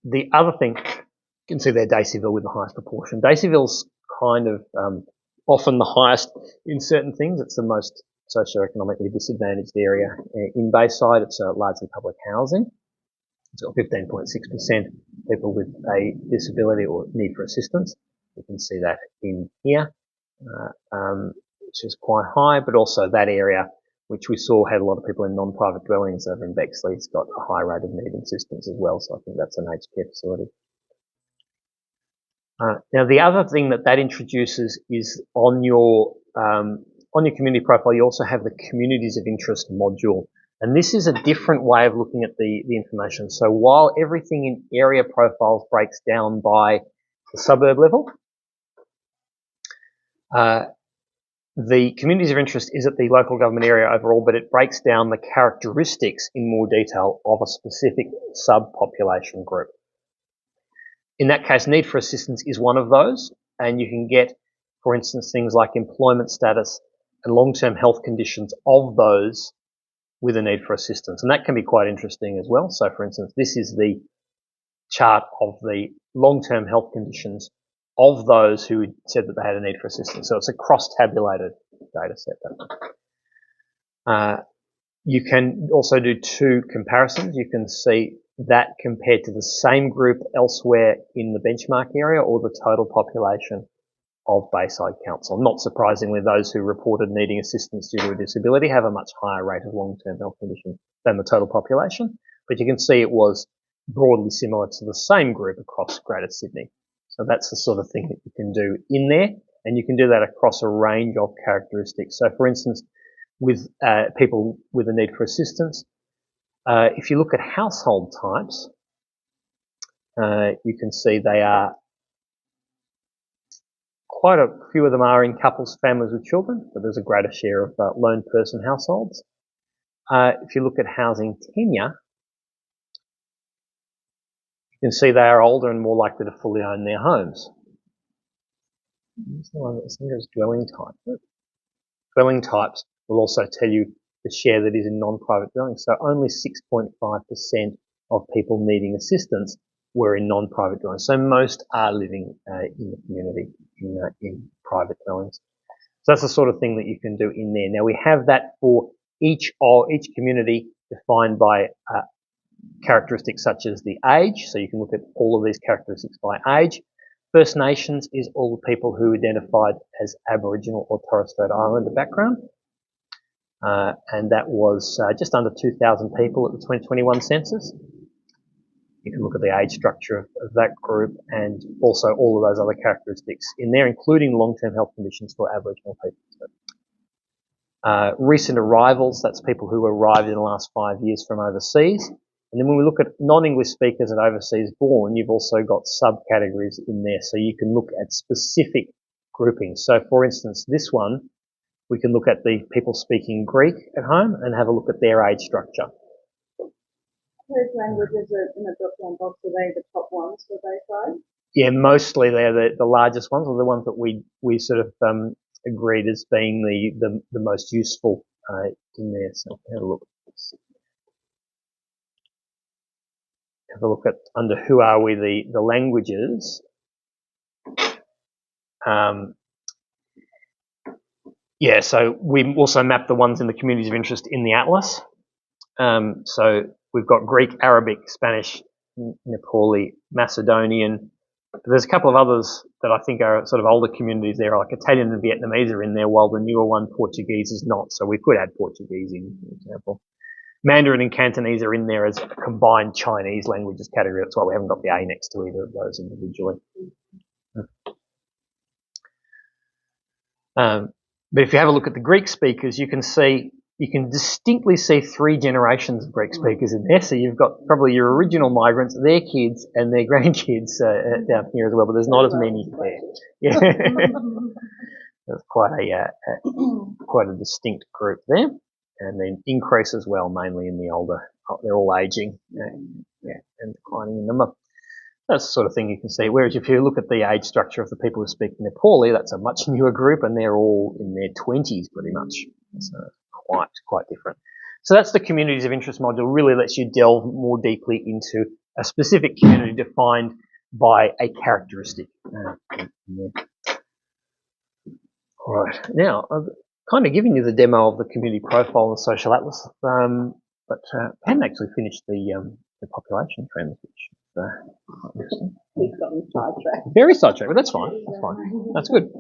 The other thing, you can see there Daceyville with the highest proportion. Daceyville's kind of often the highest in certain things. It's the most socioeconomically disadvantaged area in Bayside. It's largely public housing. It's got 15.6% people with a disability or need for assistance. You can see that in here, which is quite high, but also that area, which we saw had a lot of people in non-private dwellings over in Bexley, it's got a high rate of needing assistance as well, so I think that's an aged care facility. Now, the other thing that introduces is on your community profile, you also have the communities of interest module. And this is a different way of looking at the information. So while everything in area profiles breaks down by the suburb level, the communities of interest is at the local government area overall, but it breaks down the characteristics in more detail of a specific subpopulation group. In that case, need for assistance is one of those, and you can get, for instance, things like employment status and long-term health conditions of those with a need for assistance. And that can be quite interesting as well. So, for instance, this is the chart of the long-term health conditions of those who said that they had a need for assistance. So it's a cross-tabulated data set. You can also do two comparisons. You can see that compared to the same group elsewhere in the benchmark area or the total population of Bayside Council. Not surprisingly, those who reported needing assistance due to a disability have a much higher rate of long-term health condition than the total population, but you can see it was broadly similar to the same group across Greater Sydney. So that's the sort of thing that you can do in there, and you can do that across a range of characteristics. So, for instance, with people with a need for assistance, if you look at household types, you can see they are quite a few of them are in couples, families with children, but there's a greater share of lone person households. If you look at housing tenure, you can see they are older and more likely to fully own their homes. Dwelling type. Dwelling types will also tell you the share that is in non-private dwellings. So only 6.5% of people needing assistance were in non-private dwellings. So most are living in the community in private dwellings. So that's the sort of thing that you can do in there. Now we have that for each community defined by characteristics such as the age. So you can look at all of these characteristics by age. First Nations is all the people who identified as Aboriginal or Torres Strait Islander background. And that was just under 2,000 people at the 2021 census. You can look at the age structure of that group and also all of those other characteristics in there, including long-term health conditions for Aboriginal people. Recent arrivals, that's people who arrived in the last 5 years from overseas. And then when we look at non-English speakers and overseas born, you've also got subcategories in there. So you can look at specific groupings. So for instance, this one, we can look at the people speaking Greek at home and have a look at their age structure. Those languages are in a drop-down box, are they the top ones for Bayside? Yeah, mostly they're the largest ones, or the ones that we sort of agreed as being the most useful in there. So have a look. Have a look at under who are we, the languages. Yeah, so we also map the ones in the communities of interest in the atlas. So we've got Greek, Arabic, Spanish, Nepali, Macedonian. There's a couple of others that I think are sort of older communities there, like Italian and Vietnamese are in there, while the newer one, Portuguese, is not. So we could add Portuguese in, for example. Mandarin and Cantonese are in there as a combined Chinese languages category. That's why we haven't got the A next to either of those individually. But if you have a look at the Greek speakers, you can distinctly see 3 generations of Greek speakers in there. So you've got probably your original migrants, their kids, and their grandkids down here as well. But there's not as many there. Yeah, there's quite a distinct group there, and then increase as well, mainly in the older. They're all aging, and declining in number. That's the sort of thing you can see. Whereas if you look at the age structure of the people who speak Nepali, that's a much newer group, and they're all in their 20s pretty much. So quite different. So that's the communities of interest module. Really lets you delve more deeply into a specific community defined by a characteristic. All right. Now, I've kind of given you the demo of the community profile and social atlas, but I hadn't actually finished the population trends, which quite interesting. We've gotten sidetracked. Very sidetracked, but that's fine. That's fine. That's good.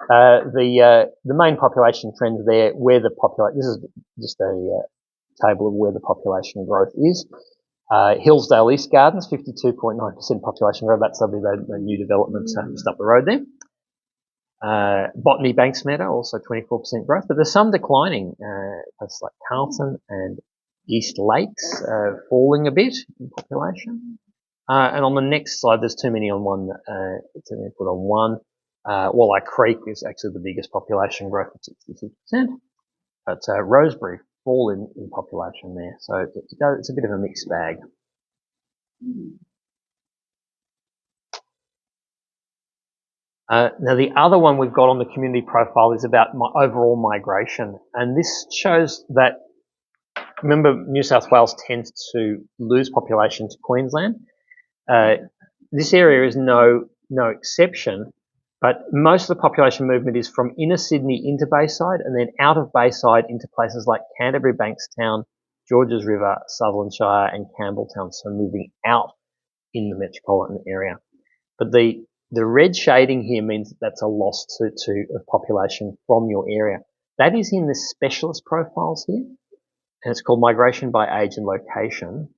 The main population trends there, where the this is just a table of where the population growth is. Hillsdale East Gardens, 52.9% population growth. That's the new development just up the road there. Botany Banks Meadow, also 24% growth, but there's some declining. Places like Carlton and East Lakes falling a bit in population. And on the next slide, there's too many on one. It's only put on one. Walleye Creek is actually the biggest population growth at 66%. But Rosebery fall in population there. So it's a bit of a mixed bag. Now, the other one we've got on the community profile is about overall migration. And this shows that, remember, New South Wales tends to lose population to Queensland. This area is no exception, but most of the population movement is from inner Sydney into Bayside and then out of Bayside into places like Canterbury, Bankstown, Georges River, Sutherland Shire and Campbelltown, so moving out in the metropolitan area. But the red shading here means that's a loss of population from your area. That is in the specialist profiles here, and it's called migration by age and location.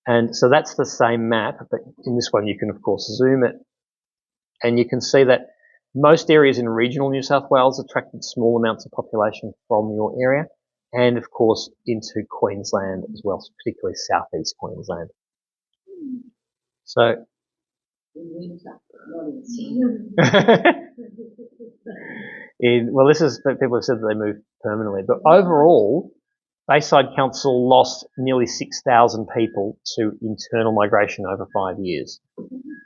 And so that's the same map, but in this one you can of course zoom it, and you can see that most areas in regional New South Wales attracted small amounts of population from your area, and of course into Queensland as well, particularly southeast Queensland. So well, this is people have said that they moved permanently, but overall, Bayside Council lost nearly 6,000 people to internal migration over 5 years,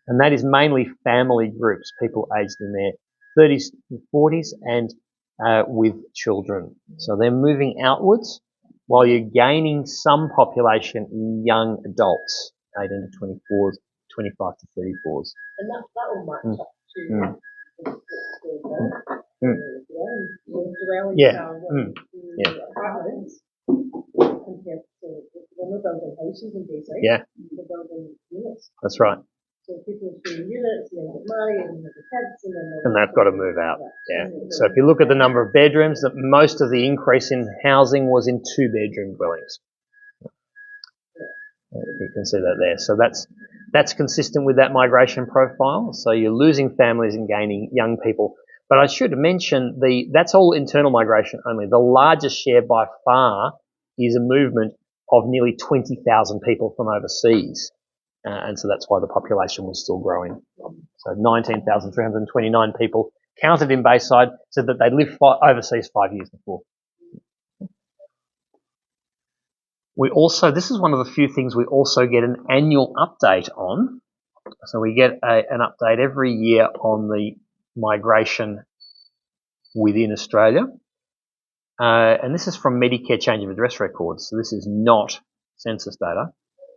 and that is mainly family groups, people aged in their 30s and 40s, and with children. So they're moving outwards, while you're gaining some population in young adults, 18 to 24s. 25 to 34s. And that will match up to apartments compared to when we're building houses in Bayside. Yeah. We're building units. That's right. So people are doing units and then get married and have kids and they've got to move out. Yeah. So if you look at the number of bedrooms, that most of the increase in housing was in 2-bedroom dwellings. You can see that there. So that's consistent with that migration profile. So you're losing families and gaining young people. But I should mention that's all internal migration only. The largest share by far is a movement of nearly 20,000 people from overseas. And so that's why the population was still growing. So 19,329 people counted in Bayside said that they'd lived overseas 5 years before. We also, this is one of the few things we also get an annual update on. So we get an update every year on the migration within Australia. And this is from Medicare change of address records. So this is not census data.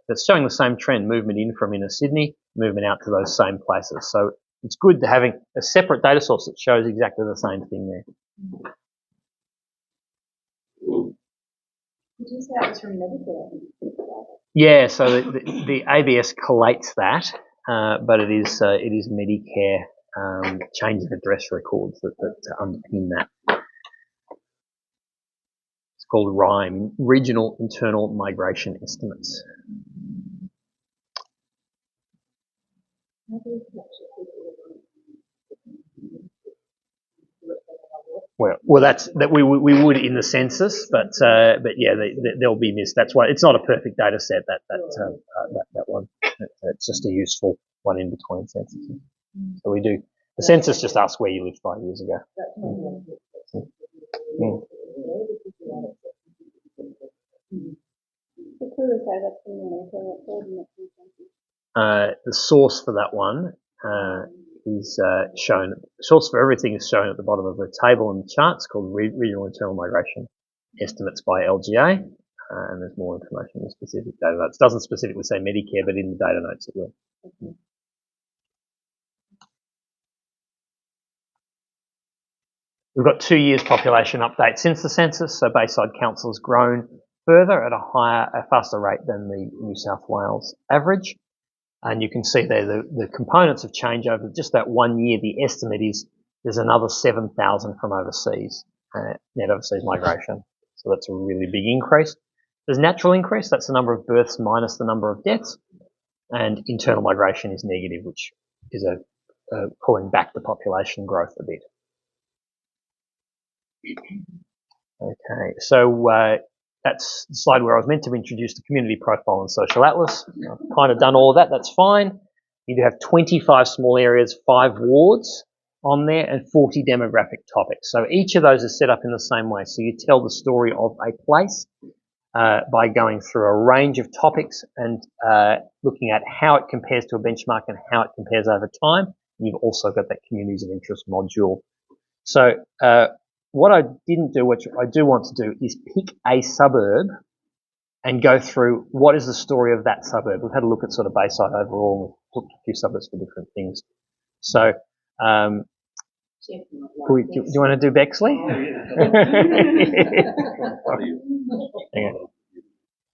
It's showing the same trend, movement in from inner Sydney, movement out to those same places. So it's good to having a separate data source that shows exactly the same thing there. Did you say it was from Medicare? Yeah, so the ABS collates that, but it is Medicare change of address records that underpin that. It's called RIME, Regional Internal Migration Estimates. Well, that's that we would in the census, but yeah, they'll be missed. That's why it's not a perfect data set. That one. It's just a useful one in between censuses. So we do. The census just asks where you lived 5 years ago. The source for that one is shown. The source for everything is shown at the bottom of the table in the charts called Regional Internal Migration Estimates by LGA, and there's more information in the specific data notes. It doesn't specifically say Medicare, but in the data notes it will. We've got 2 years population update since the census, so Bayside Council has grown further at a faster rate than the New South Wales average. And you can see there the components of change over just that 1 year. The estimate is there's another 7,000 from overseas, net overseas migration. So that's a really big increase. There's natural increase, that's the number of births minus the number of deaths. And internal migration is negative, which is pulling back the population growth a bit. Okay, so that's the slide where I was meant to introduce the community profile and social atlas. I've kind of done all of that, that's fine. You do have 25 small areas, 5 wards on there, and 40 demographic topics. So each of those is set up in the same way. So you tell the story of a place by going through a range of topics and looking at how it compares to a benchmark and how it compares over time. And you've also got that communities of interest module. So what I didn't do, which I do want to do, is pick a suburb and go through what is the story of that suburb. We've had a look at sort of Bayside overall. We've looked at a few suburbs for different things. So do you want to do Bexley?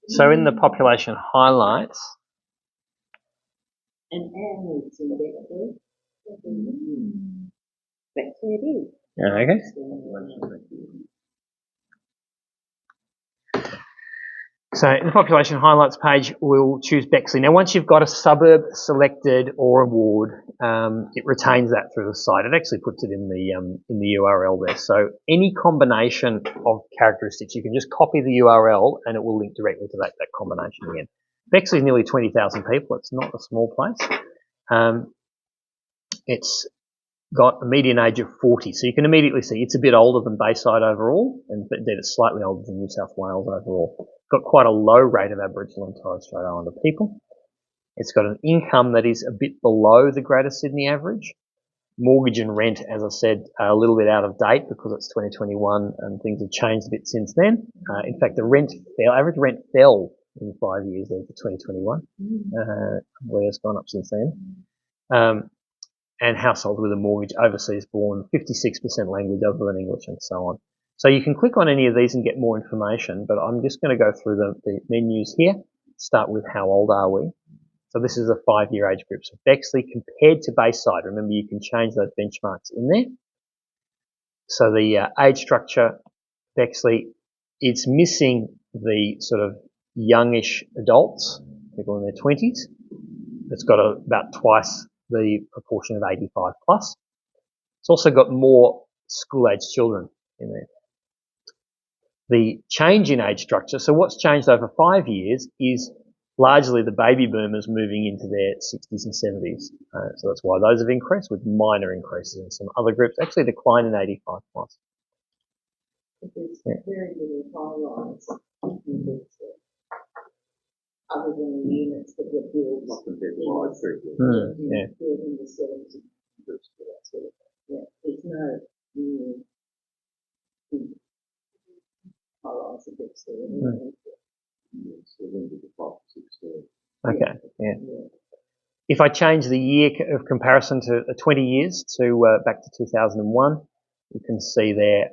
So in the population highlights. And Anne lives in Bexley. Bexley it is. Okay. So in the population highlights page, we'll choose Bexley. Now, once you've got a suburb selected or a ward, it retains that through the site. It actually puts it in the URL there. So any combination of characteristics, you can just copy the URL and it will link directly to that combination again. Bexley is nearly 20,000 people. It's not a small place. It's got a median age of 40. So you can immediately see it's a bit older than Bayside overall, and indeed it's slightly older than New South Wales overall. It's got quite a low rate of Aboriginal and Torres Strait Islander people. It's got an income that is a bit below the Greater Sydney average. Mortgage and rent, as I said, are a little bit out of date because it's 2021 and things have changed a bit since then. In fact, the average rent fell in 5 years there for 2021. Where it's gone up since then. And households with a mortgage, overseas born, 56% language other than English, and so on. So you can click on any of these and get more information, but I'm just going to go through the menus here. Start with how old are we? So this is a 5-year age group. So Bexley compared to Bayside. Remember, you can change those benchmarks in there. So the age structure, Bexley, it's missing the sort of youngish adults, people in their 20s. It's got about twice the proportion of 85 plus. It's also got more school-aged children in there. The change in age structure, so what's changed over 5 years is largely the baby boomers moving into their 60s and 70s. So that's why those have increased, with minor increases in some other groups, actually decline in 85 plus. There's very little high-rise other than the units that were built in the 70s. Yeah, there's no new high-rise of Bexley. Okay, yeah. If I change the year of comparison to 20 years to back to 2001, You can see there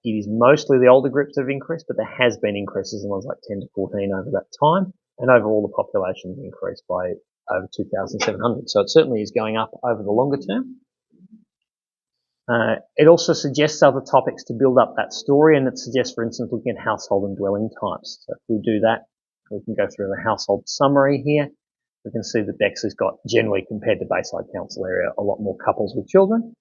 it is mostly the older groups that have increased, but there has been increases in ones like 10 to 14 over that time, and overall the population's increased by over 2,700. So it certainly is going up over the longer term. It also suggests other topics to build up that story, and it suggests, for instance, looking at household and dwelling types. So if we do that, we can go through the household summary here. We can see that Bexley's got, generally compared to Bayside Council area, a lot more couples with children,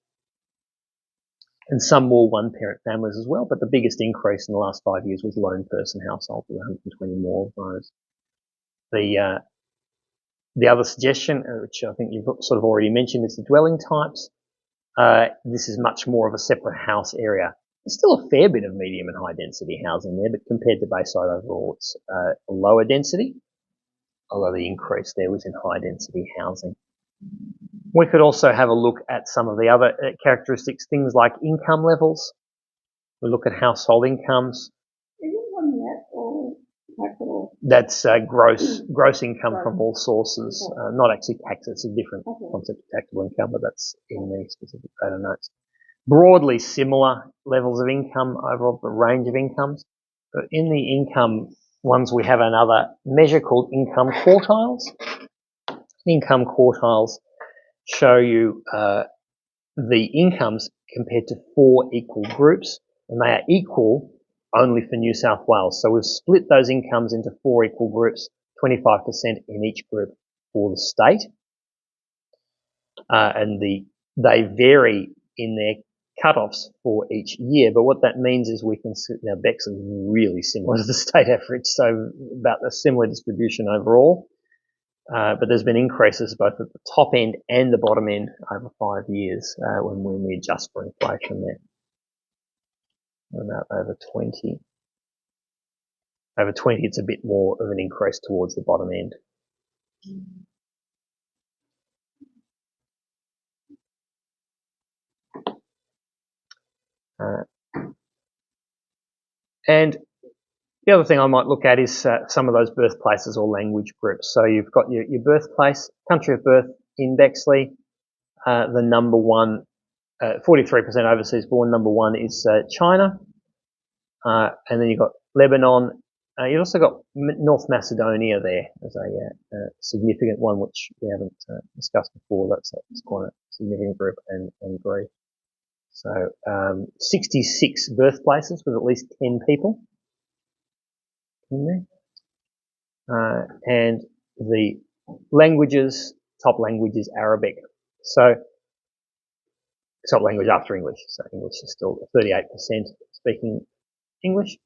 and some more one-parent families as well. But the biggest increase in the last 5 years was lone person households, with 120 more of those. The other suggestion, which I think you've sort of already mentioned, is the dwelling types. This is much more of a separate house area. There's still a fair bit of medium and high density housing there, but compared to Bayside overall, it's a lower density, although the increase there was in high density housing. We could also have a look at some of the other characteristics, things like income levels. We look at household incomes. Is it one net or capital? That's gross income from all sources, not actually tax. It's a different concept of taxable income, but that's in the specific data notes. Broadly similar levels of income overall, the range of incomes. But in the income ones, we have another measure called income quartiles. Income quartiles show you the incomes compared to 4 equal groups, and they are equal only for New South Wales. So we've split those incomes into 4 equal groups, 25% in each group for the state. And they vary in their cut-offs for each year. But what that means is we can see, now Bexley is really similar to the state average, so about a similar distribution overall. But there's been increases both at the top end and the bottom end over 5 years when we adjust for inflation there. About over 20. Over 20, it's a bit more of an increase towards the bottom end. And the other thing I might look at is some of those birthplaces or language groups. So you've got your birthplace, country of birth in Bexley. The number one, 43% overseas born. Number one is China. And then you've got Lebanon. You've also got North Macedonia there as a significant one, which we haven't discussed before. That's quite a significant group, and Greece. So 66 birthplaces with at least 10 people in there. And the languages, top language is Arabic. So top language after English. So English is still 38% speaking English.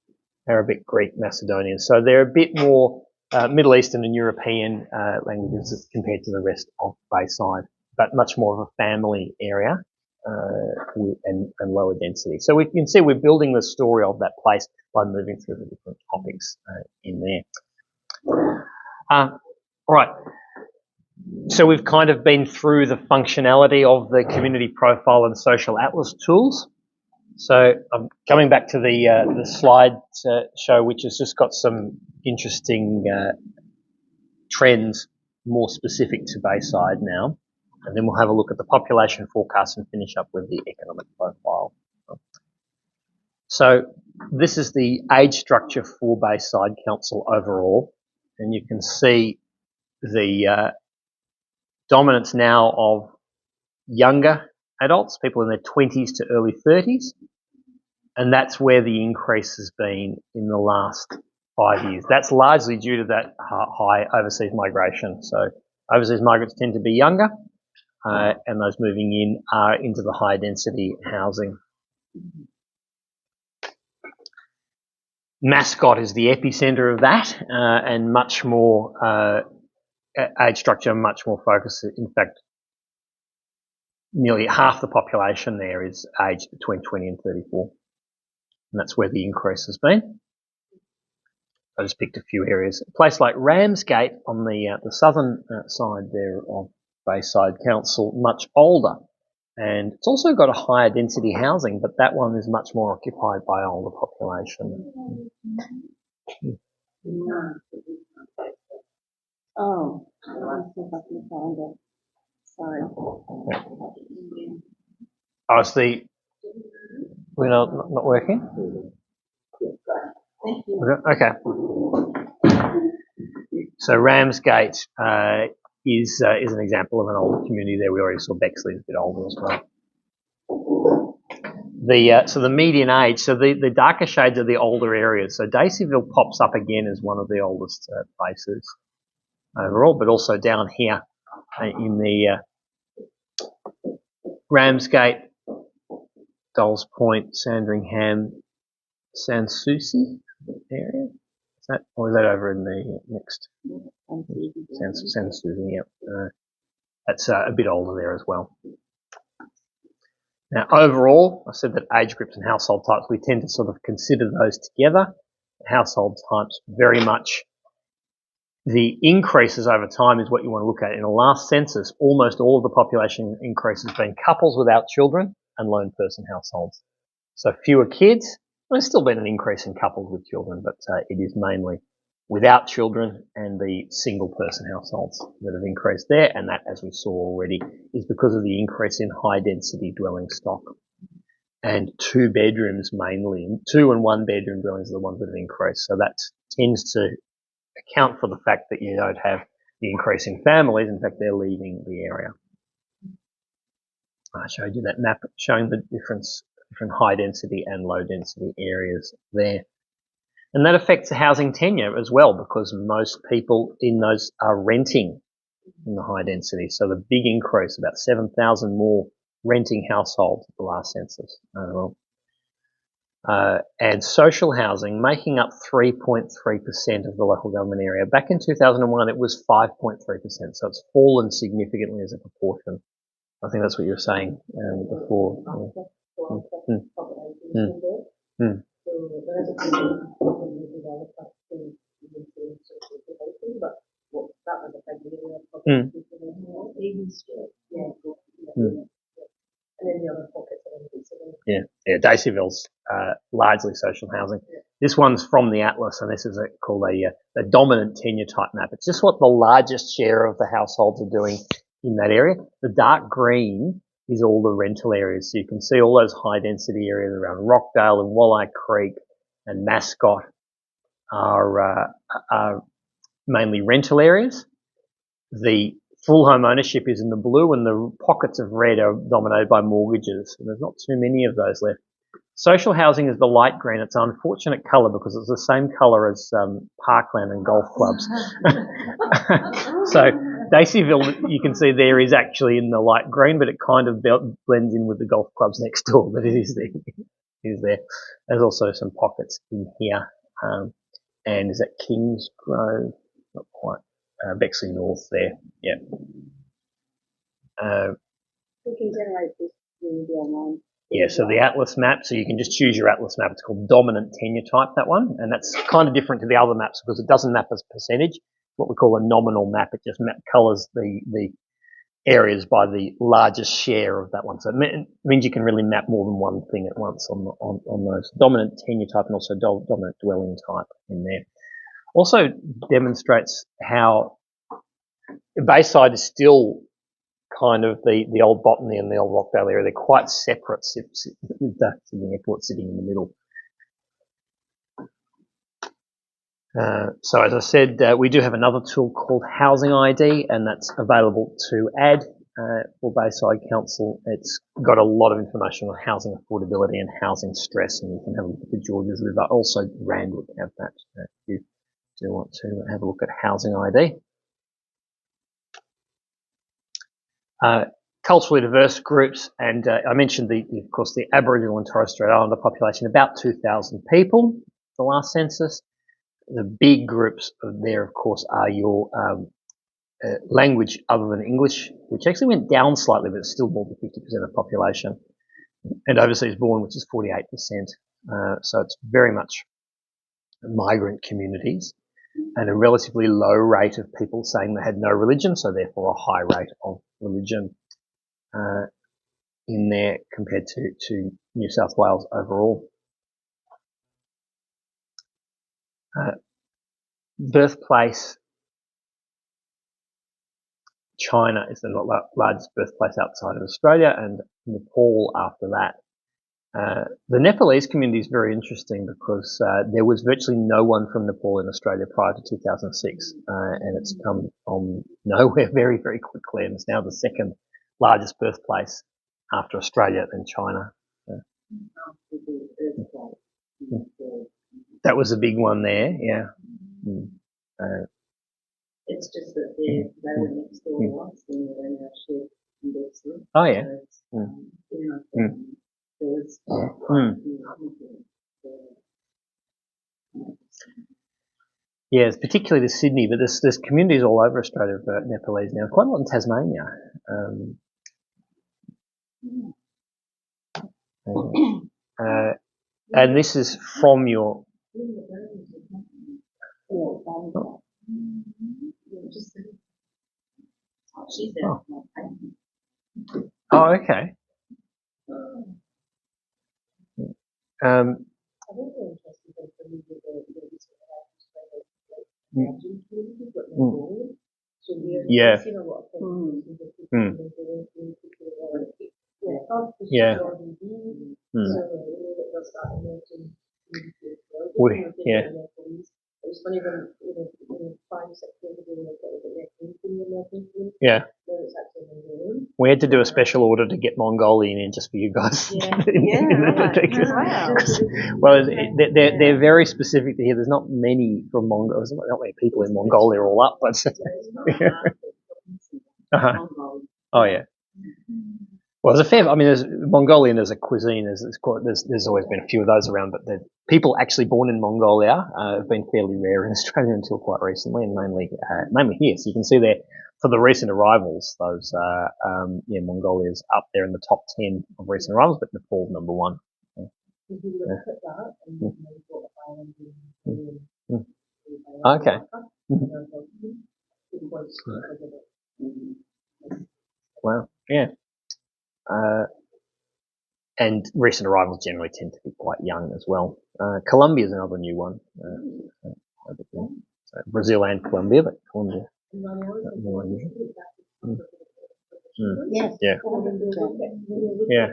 Arabic, Greek, Macedonian. So they're a bit more Middle Eastern and European languages compared to the rest of Bayside, but much more of a family area and lower density. So we can see we're building the story of that place by moving through the different topics in there. All right. So we've kind of been through the functionality of the community profile and social atlas tools. So I'm coming back to the slide show, which has just got some interesting trends more specific to Bayside now. And then we'll have a look at the population forecast and finish up with the economic profile. So this is the age structure for Bayside Council overall. And you can see the dominance now of younger adults, people in their 20s to early 30s. And that's where the increase has been in the last 5 years. That's largely due to that high overseas migration. So overseas migrants tend to be younger, and those moving in are into the high density housing. Mascot is the epicenter of that, and much more age structure, much more focused. In fact, nearly half the population there is aged between 20 and 34. And that's where the increase has been. I just picked a few areas. A place like Ramsgate on the southern side there of Bayside Council, much older. And it's also got a higher density housing, but that one is much more occupied by older population. Oh, let's see if I can find it. Sorry. Oh, it's the We're not working? Thank you. Okay. So Ramsgate is an example of an older community there. We already saw Bexley is a bit older as well. So the median age, so the darker shades are the older areas. So Daceyville pops up again as one of the oldest places overall, but also down here in the Ramsgate, Dolls Point, Sandringham, Sanssouci area. Is that, or is that over in the next? Sanssouci, yep. That's a bit older there as well. Now, overall, I said that age groups and household types, we tend to sort of consider those together. Household types, very much the increases over time is what you want to look at. In the last census, almost all of the population increase has been couples without children and lone person households. So fewer kids. There's still been an increase in couples with children, but it is mainly without children and the single person households that have increased there. And that, as we saw already, is because of the increase in high density dwelling stock. And 2 bedrooms mainly, 2 and 1 bedroom dwellings are the ones that have increased. So that tends to account for the fact that you don't have the increase in families. In fact, they're leaving the area. I showed you that map showing the different high density and low density areas there. And that affects the housing tenure as well, because most people in those are renting in the high density. So the big increase, about 7,000 more renting households at the last census overall. And social housing making up 3.3% of the local government area. Back in 2001, it was 5.3%. So it's fallen significantly as a proportion. I think that's what you were saying before. Yeah, Daceyville's largely social housing. This one's from the Atlas, and this is called a dominant tenure type map. It's just what the largest share of the households are doing in that area. The dark green is all the rental areas. So you can see all those high density areas around Rockdale and Walleye Creek and Mascot are mainly rental areas. The full home ownership is in the blue, and the pockets of red are dominated by mortgages. And there's not too many of those left. Social housing is the light green. It's an unfortunate colour because it's the same colour as parkland and golf clubs. So Daceyville, you can see there, is actually in the light green, but it kind of blends in with the golf clubs next door, but it is there. It is there. There's also some pockets in here. And is that Kingsgrove? Not quite. Bexley North there. Yeah. We can generate this really online. Yeah, so the Atlas map, so you can just choose your Atlas map. It's called dominant tenure type, that one. And that's kind of different to the other maps because it doesn't map as percentage, what we call a nominal map. It just colours the areas by the largest share of that one. So it means you can really map more than one thing at once on those. Dominant tenure type and also dominant dwelling type in there. Also demonstrates how Bayside is still kind of the old Botany and the old Rockdale area. They're quite separate, with the Sydney Airport sitting in the middle. So as I said, we do have another tool called Housing ID, and that's available to add for Bayside Council. It's got a lot of information on housing affordability and housing stress, and you can have a look at the Georges River. Also, Rand would have that if you do want to have a look at Housing ID. Culturally diverse groups, and I mentioned of course the Aboriginal and Torres Strait Islander population, about 2,000 people, the last census. The big groups there, of course, are your language other than English, which actually went down slightly, but it's still more than 50% of the population, and overseas born, which is 48%. So it's very much migrant communities, and a relatively low rate of people saying they had no religion, so therefore a high rate of religion in there compared to New South Wales overall. Birthplace, China is the largest birthplace outside of Australia, and Nepal after that. The Nepalese community is very interesting because there was virtually no one from Nepal in Australia prior to 2006, and it's come from nowhere very, very quickly, and it's now the second largest birthplace after Australia and China. That was a big one there, yeah. It's just that they were next door to us and they were in our shared investment. Oh, yeah. There was Yeah, it's particularly to Sydney, but there's communities all over Australia of Nepalese now. Quite a lot in Tasmania. And this is from your. Oh, okay. Yeah. Yeah. Yeah. It was funny when prime sector were doing yeah. We had to do a special order to get Mongolian in just for you guys. Well, they're very specific to here. There's not many from Mongolia. There's not many people in Mongolia all up, but oh yeah. Well, there's there's Mongolian as a cuisine. There's always been a few of those around, but the people actually born in Mongolia have been fairly rare in Australia until quite recently, and mainly here. So you can see there for the recent arrivals, those Mongolia's up there in the top 10 of recent arrivals, but Nepal's number one. Okay. Wow. Yeah. And recent arrivals generally tend to be quite young as well. Colombia is another new one. So Brazil and Colombia, but Colombia more unusual. Yes. Yeah. Yeah.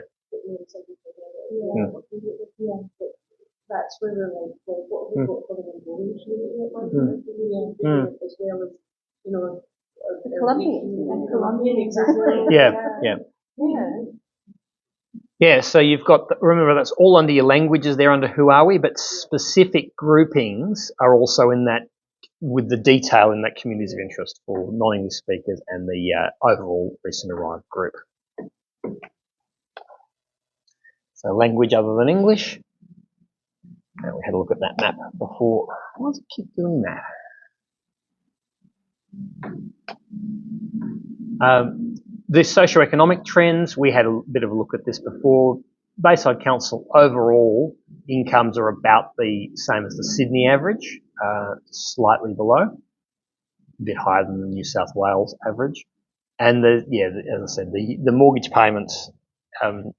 That's where we're like, what have we got for the Mongolian as well as, Colombian, exactly. Yeah. Yeah, so you've got, remember that's all under your languages there under who are we, but specific groupings are also in that with the detail in that communities of interest for non-English speakers and the overall recent arrived group. So language other than English. And we had a look at that map before. Why does it keep doing that? The socioeconomic trends, we had a bit of a look at this before. Bayside Council overall incomes are about the same as the Sydney average, slightly below, a bit higher than the New South Wales average. And as I said, the mortgage payments,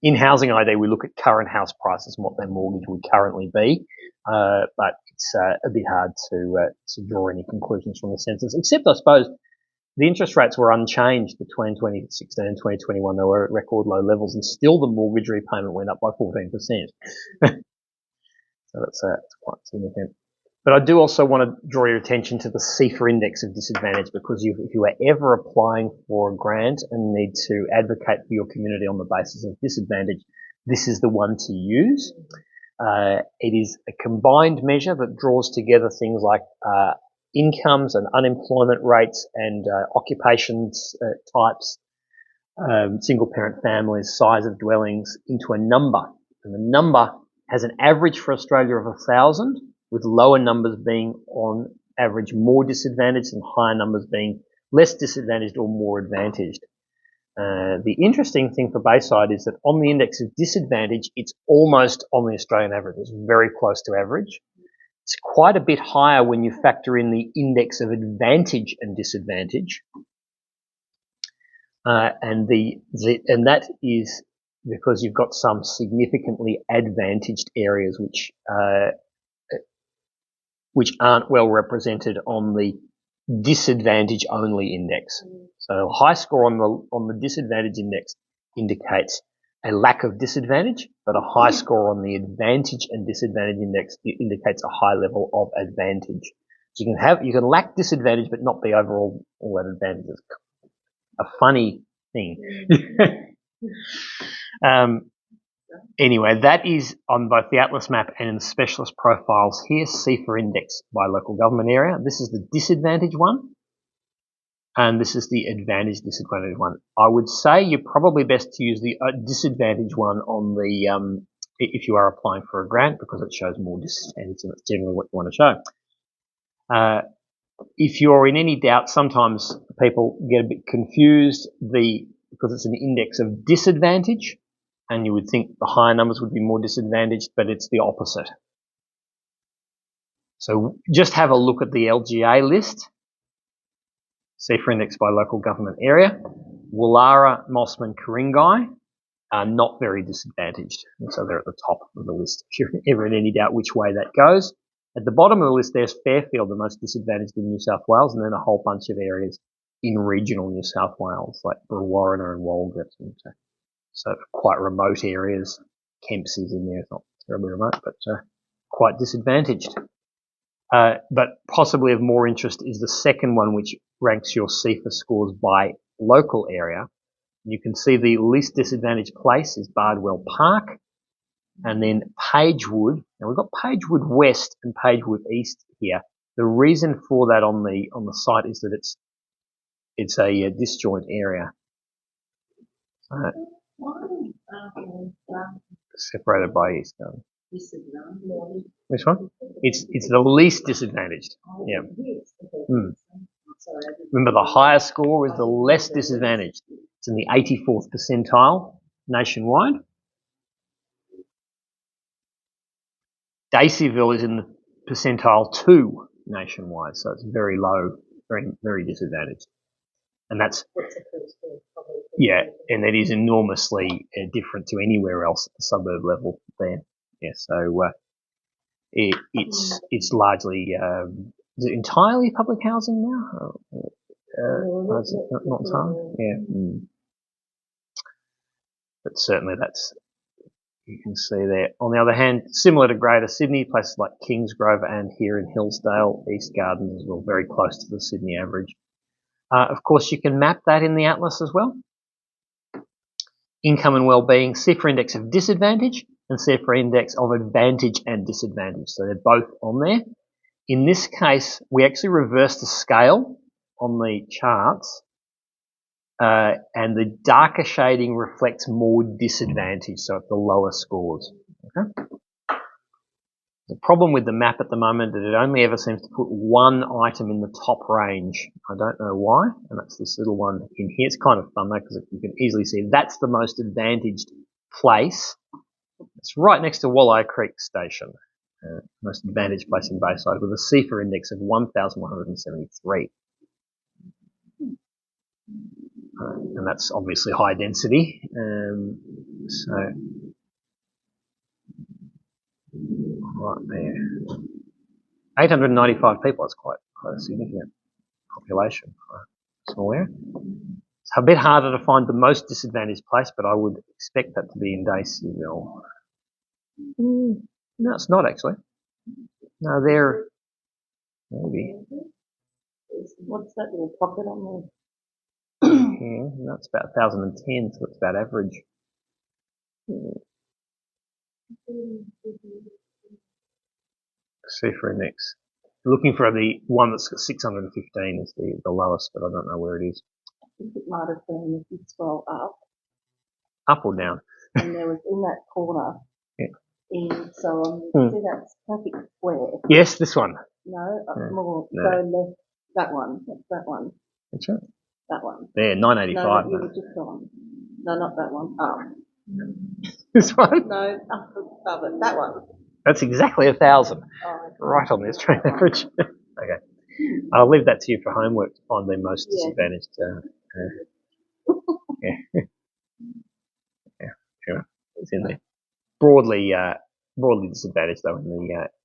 in Housing ID we look at current house prices and what their mortgage would currently be, but it's a bit hard to draw any conclusions from the census, except I suppose the interest rates were unchanged between 2016 and 2021. They were at record low levels, and still the mortgage repayment went up by 14%. So that's quite significant. But I do also want to draw your attention to the CEFA index of disadvantage, because if you are ever applying for a grant and need to advocate for your community on the basis of disadvantage, this is the one to use. It is a combined measure that draws together things like incomes and unemployment rates and occupations types, single parent families, size of dwellings into a number. And the number has an average for Australia of 1,000, with lower numbers being on average more disadvantaged and higher numbers being less disadvantaged or more advantaged. The interesting thing for Bayside is that on the index of disadvantage, it's almost on the Australian average. It's very close to average. It's quite a bit higher when you factor in the index of advantage and disadvantage. And that is because you've got some significantly advantaged areas which aren't well represented on the disadvantage only index. So a high score on the disadvantage index indicates a lack of disadvantage, but a high score on the advantage and disadvantage index indicates a high level of advantage. So you can lack disadvantage but not be overall all that advantage. It's a funny thing. Anyway, that is on both the Atlas map and in the specialist profiles here, CIFA index by local government area. This is the disadvantage one, and this is the advantage disadvantage one. I would say you're probably best to use the disadvantage one on the if you are applying for a grant, because it shows more disadvantage, and it's generally what you want to show. If you're in any doubt, sometimes people get a bit confused because it's an index of disadvantage, and you would think the higher numbers would be more disadvantaged, but it's the opposite. So just have a look at the LGA list, CIFA index by local government area. Woollahra, Mosman, Ku-ring-gai are not very disadvantaged, and so they're at the top of the list if you're ever in any doubt which way that goes. At the bottom of the list, there's Fairfield, the most disadvantaged in New South Wales, and then a whole bunch of areas in regional New South Wales, like Brewarrina and Walgett. So quite remote areas. Kempsey's in there, it's not terribly remote, but quite disadvantaged. But possibly of more interest is the second one, which ranks your CIFA scores by local area. You can see the least disadvantaged place is Bardwell Park, and then Pagewood. Now we've got Pagewood West and Pagewood East here. The reason for that on the site is that it's a disjoint area, separated by East. Which one? It's the least disadvantaged. Yeah. Remember, the higher score is the less disadvantaged. It's in the 84th percentile nationwide. Daceyville is in the percentile 2 nationwide, so it's very low, very, very disadvantaged. And that's, yeah, and it is enormously different to anywhere else at the suburb level there. Yeah, so it's largely is it entirely public housing now? Not entirely. Yeah, but certainly that's, you can see there. On the other hand, similar to Greater Sydney, places like Kingsgrove and here in Hillsdale, East Gardens as well, very close to the Sydney average. Of course, you can map that in the Atlas as well. Income and Wellbeing, CIFA index of disadvantage and CIFA index of advantage and disadvantage. So they're both on there. In this case, we actually reversed the scale on the charts, and the darker shading reflects more disadvantage, so at the lower scores. Okay? The problem with the map at the moment is that it only ever seems to put one item in the top range. I don't know why, and that's this little one in here. It's kind of fun though, because you can easily see that's the most advantaged place. It's right next to Walleye Creek Station, most advantaged place in Bayside, with a CIFA index of 1,173. And that's obviously high density. So right there, 895 people. That's quite a significant population for a small area. It's a bit harder to find the most disadvantaged place, but I would expect that to be in Daceyville. No, it's not actually. No, there. Maybe. What's that little pocket on there? Yeah, no, it's about 1,010, so it's about average. CIFA index. Looking for the one that's got 615 is the lowest, but I don't know where it is. I think it might have been if you scroll up. Up or down? And there was in that corner. Yeah. See that perfect square? Yes, this one. No, more. No. Go left. That one. That's that one. That's right. That one. There, 985. No, you were just on. No, not that one. This one? No, up above it. That one. That's exactly 1,000. Oh, Right on the Australian average. Okay. I'll leave that to you for homework to find the most disadvantaged. Yeah. Sure. It's in there. Broadly disadvantaged though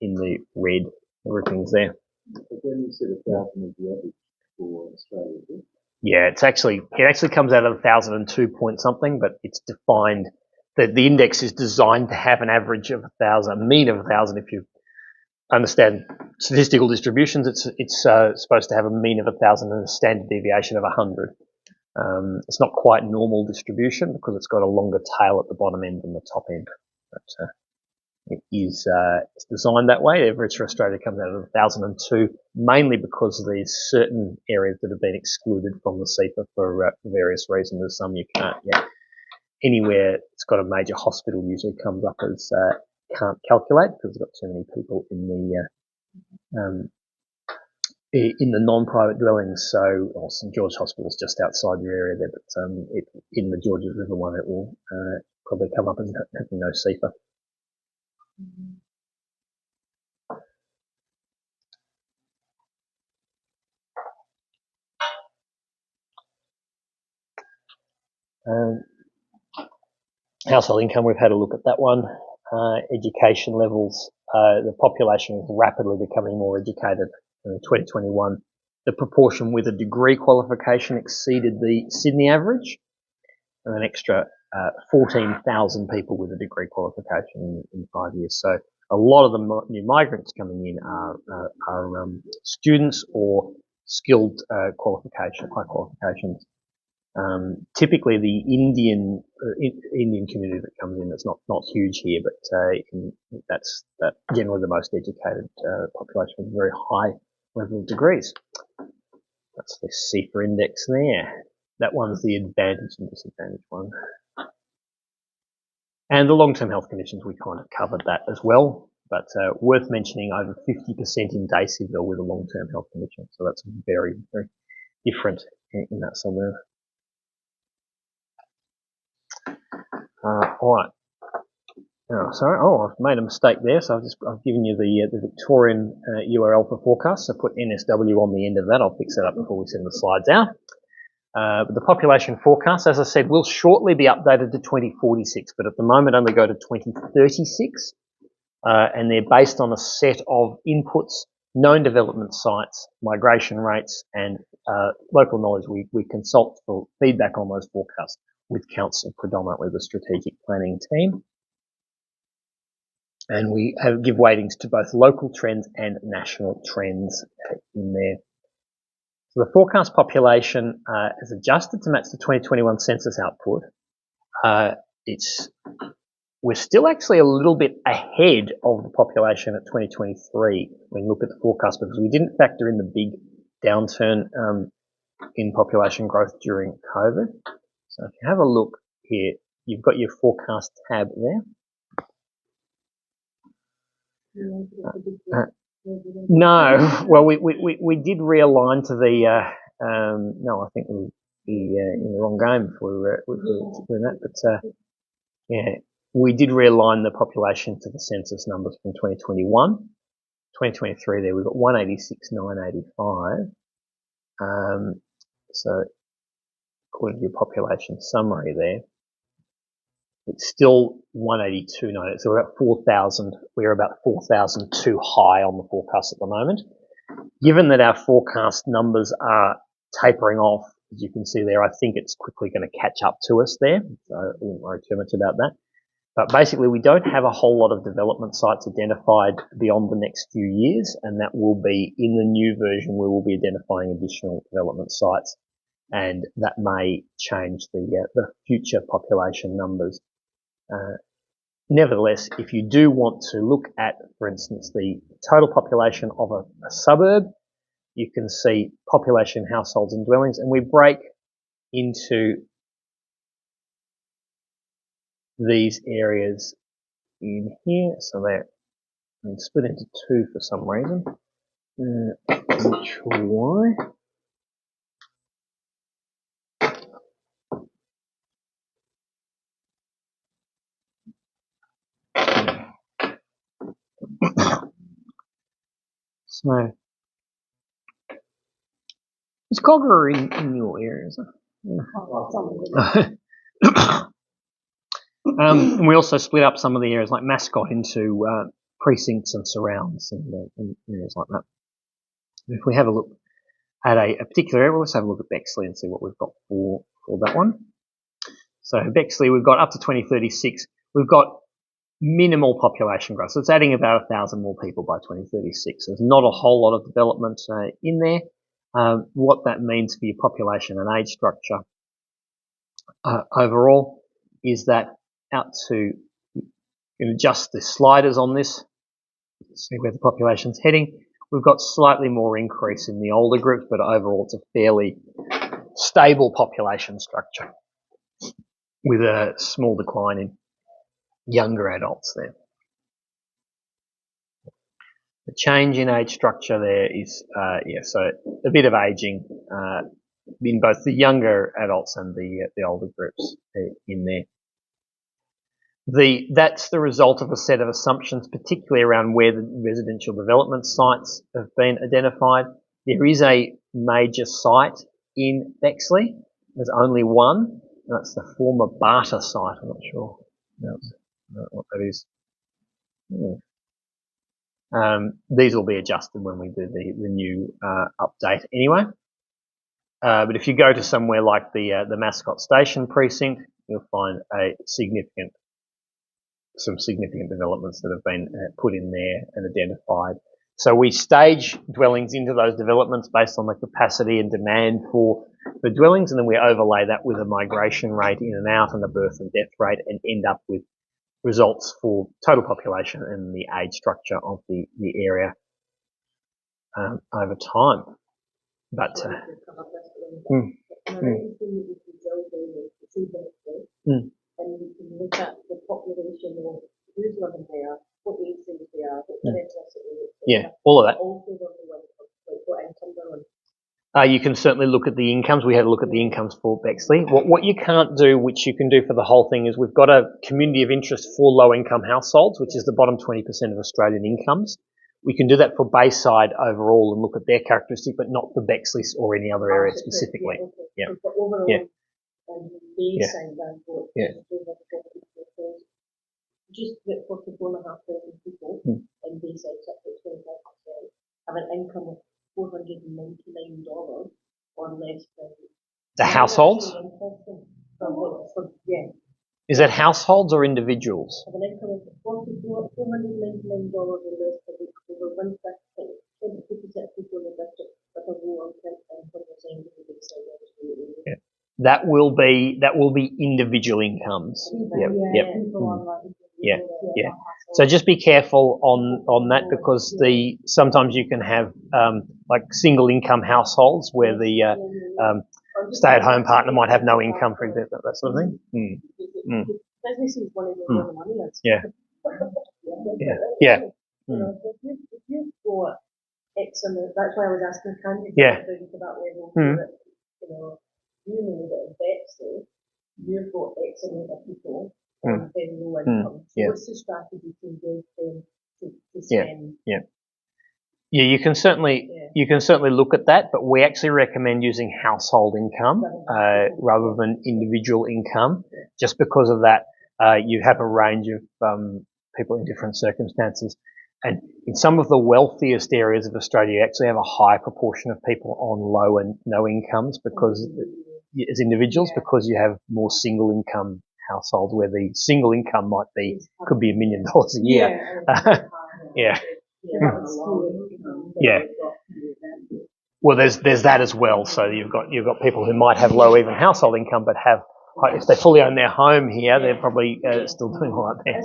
in the red. Everything's there. But then you said 1,000 is the average for Australia. Yeah, it actually comes out of 1,002 point something, but it's defined the index is designed to have an average of 1,000, a mean of 1,000. If you understand statistical distributions, it's supposed to have a mean of 1,000 and a standard deviation of 100. It's not quite normal distribution because it's got a longer tail at the bottom end than the top end. But it is it's designed that way. Average for Australia comes out of 1,002, mainly because there's certain areas that have been excluded from the CEPA for various reasons. There's some you can't get. Anywhere it's got a major hospital usually comes up as can't calculate because it's got too many people in the non-private dwellings. So St George Hospital is just outside your area there, but in the Georges River one it will probably come up as having no CEPA. Household income, we've had a look at that one. Education levels, the population is rapidly becoming more educated. In 2021, the proportion with a degree qualification exceeded the Sydney average, and an extra 14,000 people with a degree qualification in 5 years. So a lot of the new migrants coming in are students or skilled qualification, high qualifications. Typically, the Indian community that comes in, it's not huge here, but that's generally the most educated population with very high level of degrees. That's the CEPA index there. That one's the advantage and disadvantage one. And the long-term health conditions, we kind of covered that as well, but worth mentioning, over 50% in Dayside with a long-term health condition. So that's very, very different in that suburb. All right. Oh, sorry. Oh, I've made a mistake there. So I've given you the Victorian URL for forecast. So put NSW on the end of that. I'll fix that up before we send the slides out. But the population forecast, as I said, will shortly be updated to 2046, but at the moment only go to 2036. And they're based on a set of inputs, known development sites, migration rates, and local knowledge. We consult for feedback on those forecasts with council, predominantly the strategic planning team. And we give weightings to both local trends and national trends in there. So the forecast population is adjusted to match the 2021 census output. We're still actually a little bit ahead of the population at 2023 when you look at the forecast, because we didn't factor in the big downturn in population growth during COVID. So if you have a look here, you've got your forecast tab there. No, well, we did realign to the, no, I think we'll be in the wrong game if we're doing that, but yeah, we did realign the population to the census numbers from 2021. 2023 there, we've got 186,985. So according to your population summary there, it's still 182,980. So we're about 4,000. We're about 4,000 too high on the forecast at the moment. Given that our forecast numbers are tapering off, as you can see there, I think it's quickly going to catch up to us there. So I wouldn't worry too much about that. But basically, we don't have a whole lot of development sites identified beyond the next few years, and that will be in the new version. We will be identifying additional development sites, and that may change the future population numbers. Nevertheless, if you do want to look at, for instance, the total population of a suburb, you can see population, households and dwellings, and we break into these areas in here. So they're split into two for some reason. I'm not sure why. So, is Cogra in your area? Is it? Yeah. And we also split up some of the areas like Mascot into precincts and surrounds and areas like that. If we have a look at a particular area, let's have a look at Bexley and see what we've got for that one. So Bexley, we've got up to 2036. We've got minimal population growth. So it's adding about 1,000 more people by 2036. There's not a whole lot of development in there. What that means for your population and age structure overall is that out to, you can adjust the sliders on this, see where the population's heading. We've got slightly more increase in the older groups, but overall it's a fairly stable population structure with a small decline in younger adults there. The change in age structure there is, so a bit of aging in both the younger adults and the older groups in there. That's the result of a set of assumptions, particularly around where the residential development sites have been identified. There is a major site in Bexley. There's only one, and that's the former Barter site. I'm not sure what that is. These will be adjusted when we do the new update anyway. But if you go to somewhere like the Mascot Station precinct, you'll find some significant developments that have been put in there and identified. So we stage dwellings into those developments based on the capacity and demand for the dwellings, and then we overlay that with a migration rate in and out and a birth and death rate, and end up with results for total population and the age structure of the area over time. But and you can look at the population of who's living there, what age they are, what their ethnicity, all of that. Also what income they're on. You can certainly look at the incomes. We had a look at the incomes for Bexley. What you can't do, which you can do for the whole thing, is we've got a community of interest for low-income households, which is the bottom 20% of Australian incomes. We can do that for Bayside overall and look at their characteristics, but not for Bexley or any other area specifically. Yeah. But overall, Bayside, just that 44,500 people in Bayside, such as 25%, have an income of $499 or less per year. The households? Yeah. Is that households or individuals? Have an income of $499 or less per week. Over 22% of people in the district with a low income in Bayside. Yeah. That will be individual incomes. Yeah. So just be careful on that, because sometimes you can have like single income households where the stay-at-home partner might have no income, for example, that sort of thing. Businesses want to know money. Yeah. If you've got X amount, that's why I was asking, can you get to that level? You know that in Bexley, you've got X amount of people on very low income. So what's the strategy to engage them to spend? Yeah, you can certainly look at that, but we actually recommend using household income rather than individual income, just because of that. You have a range of people in different circumstances, and in some of the wealthiest areas of Australia, you actually have a high proportion of people on low and no incomes because as individuals, because you have more single income households where the single income could be $1 million a year. Well, there's that as well. So you've got people who might have low even household income, but if they fully own their home here, they're probably still doing all right there.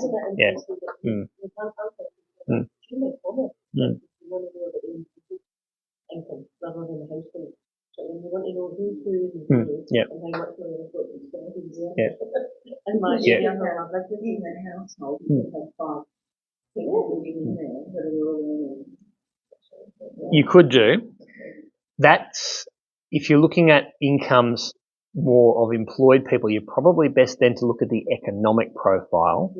Income rather than the household. So when you want to know who's who and how much money they've got to spend in there. And my area, I've lived in a household who have 5 people living in there that are all in. You could do. That's, if you're looking at incomes more of employed people, you're probably best then to look at the economic profile,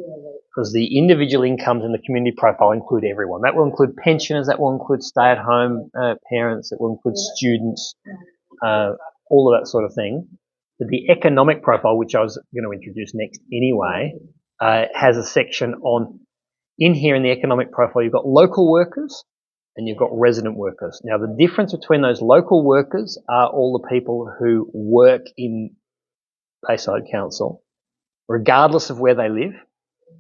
because the individual incomes in the community profile include everyone. That will include pensioners, that will include stay-at-home parents, it will include students, all of that sort of thing. But the economic profile, which I was going to introduce next anyway, has a section in here in the economic profile, you've got local workers and you've got resident workers. Now, the difference between those local workers are all the people who work in Bayside Council, regardless of where they live.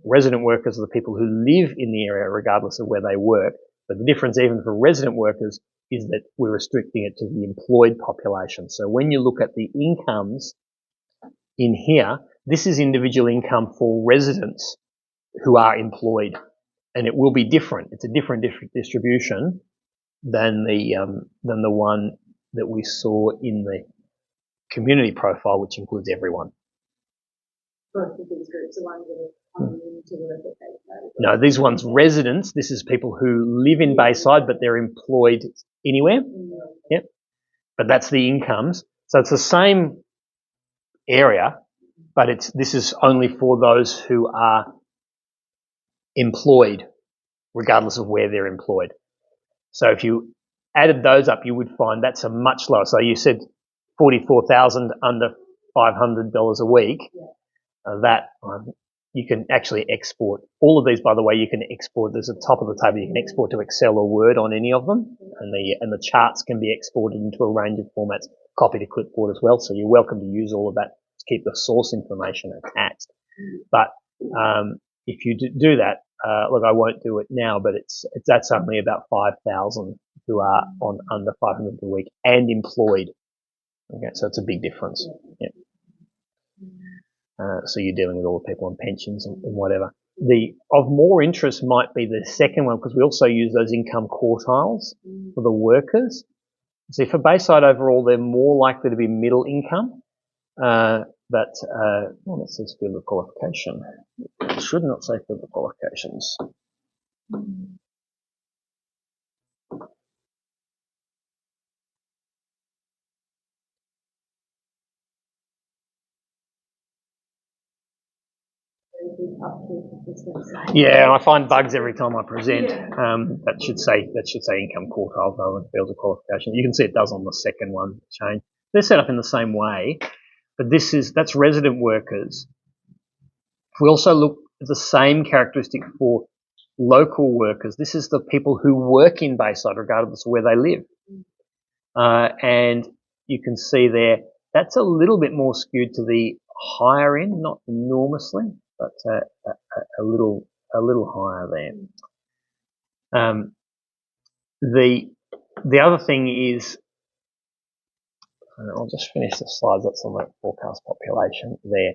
Resident workers are the people who live in the area regardless of where they work. But the difference even for resident workers is that we're restricting it to the employed population. So when you look at the incomes in here, this is individual income for residents who are employed, and it will be different. It's a different distribution than the one that we saw in the community profile, which includes everyone. Both of these groups are ones that are coming into work at Bayside. No, these ones residents. This is people who live in Bayside, but they're employed anywhere. Yep. But that's the incomes. So it's the same area, but this is only for those who are employed, regardless of where they're employed. So if you added those up, you would find that's a much lower. So you said 44,000 under $500 a week. You can actually export all of these. By the way, you can export. There's a top of the table. You can export to Excel or Word on any of them, and the charts can be exported into a range of formats. Copy to clipboard as well. So you're welcome to use all of that to keep the source information attached. But if you do that, look, I won't do it now, but that's only about 5,000 who are on under 500 a week and employed. Okay, so it's a big difference. Yeah. So you're dealing with all the people on pensions and whatever. Of more interest might be the second one, because we also use those income quartiles for the workers. See, for Bayside overall, they're more likely to be middle income. It says field of qualification. It should not say field of qualifications. Yeah, I find bugs every time I present. That should say income quartiles rather than fields of qualification. You can see it does on the second one change. They're set up in the same way, but that's resident workers. If we also look at the same characteristic for local workers, this is the people who work in Bayside regardless of where they live. And you can see there, that's a little bit more skewed to the higher end, not enormously, but a little higher there. The other thing is, I'll just finish the slides. That's on the forecast population there.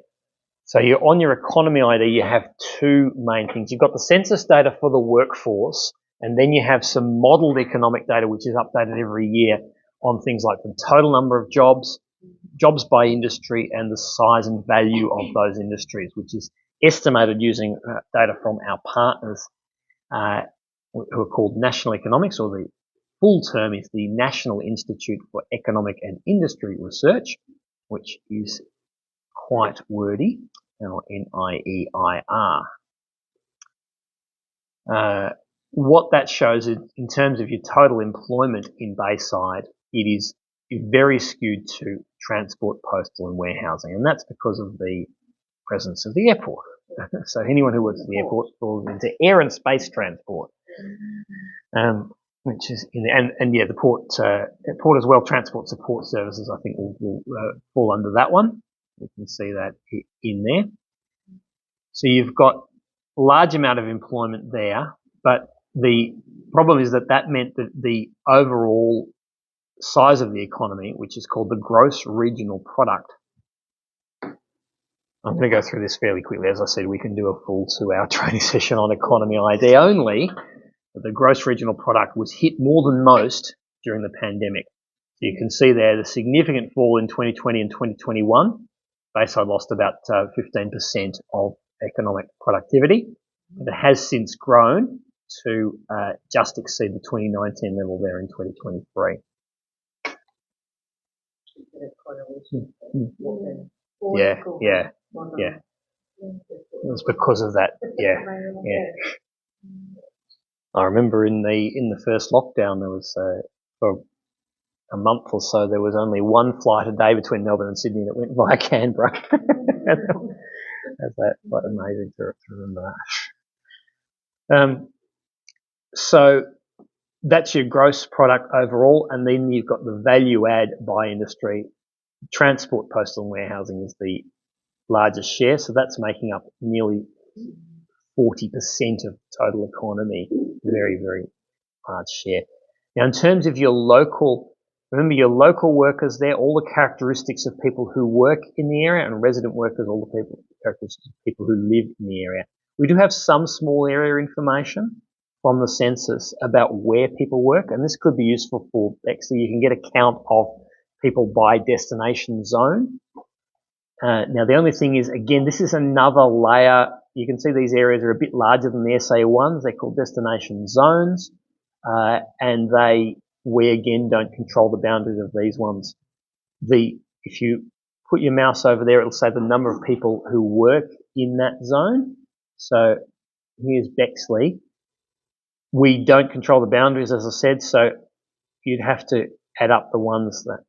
So on your economy ID, you have two main things. You've got the census data for the workforce, and then you have some modelled economic data, which is updated every year on things like the total number of jobs by industry, and the size and value of those industries, which is estimated using data from our partners who are called National Economics, or the full term is the National Institute for Economic and Industry Research, which is quite wordy, NIEIR. What that shows is, in terms of your total employment in Bayside, it is very skewed to transport, postal and warehousing, and that's because of the presence of the airport. So anyone who works at the airport falls into air and space transport, which is the port as well. Transport support services, I think, will fall under that one. You can see that in there. So you've got a large amount of employment there, but the problem is that meant that the overall size of the economy, which is called the gross regional product. I'm going to go through this fairly quickly. As I said, we can do a full 2-hour training session on economy ID only, but the gross regional product was hit more than most during the pandemic. So you can see there the significant fall in 2020 and 2021. Bayside lost about 15% of economic productivity, but it has since grown to just exceed the 2019 level there in 2023. Yeah. It's because of that. Yeah. I remember in the first lockdown, there was for a month or so, there was only one flight a day between Melbourne and Sydney that went via Canberra. That's quite amazing to remember that. So that's your gross product overall, and then you've got the value add by industry. Transport, postal and warehousing is the largest share, so that's making up nearly 40% of total economy. Very, very large share. Now, in terms of your local, remember your local workers there, all the characteristics of people who work in the area, and resident workers, all the characteristics of people who live in the area. We do have some small area information from the census about where people work, and this could be useful for, actually you can get a count of people by destination zone. Now the only thing is, again, this is another layer. You can see these areas are a bit larger than the SA ones. They're called destination zones, and we again don't control the boundaries of these ones. If you put your mouse over there, it'll say the number of people who work in that zone. So here's Bexley. We don't control the boundaries, as I said, so you'd have to add up the ones that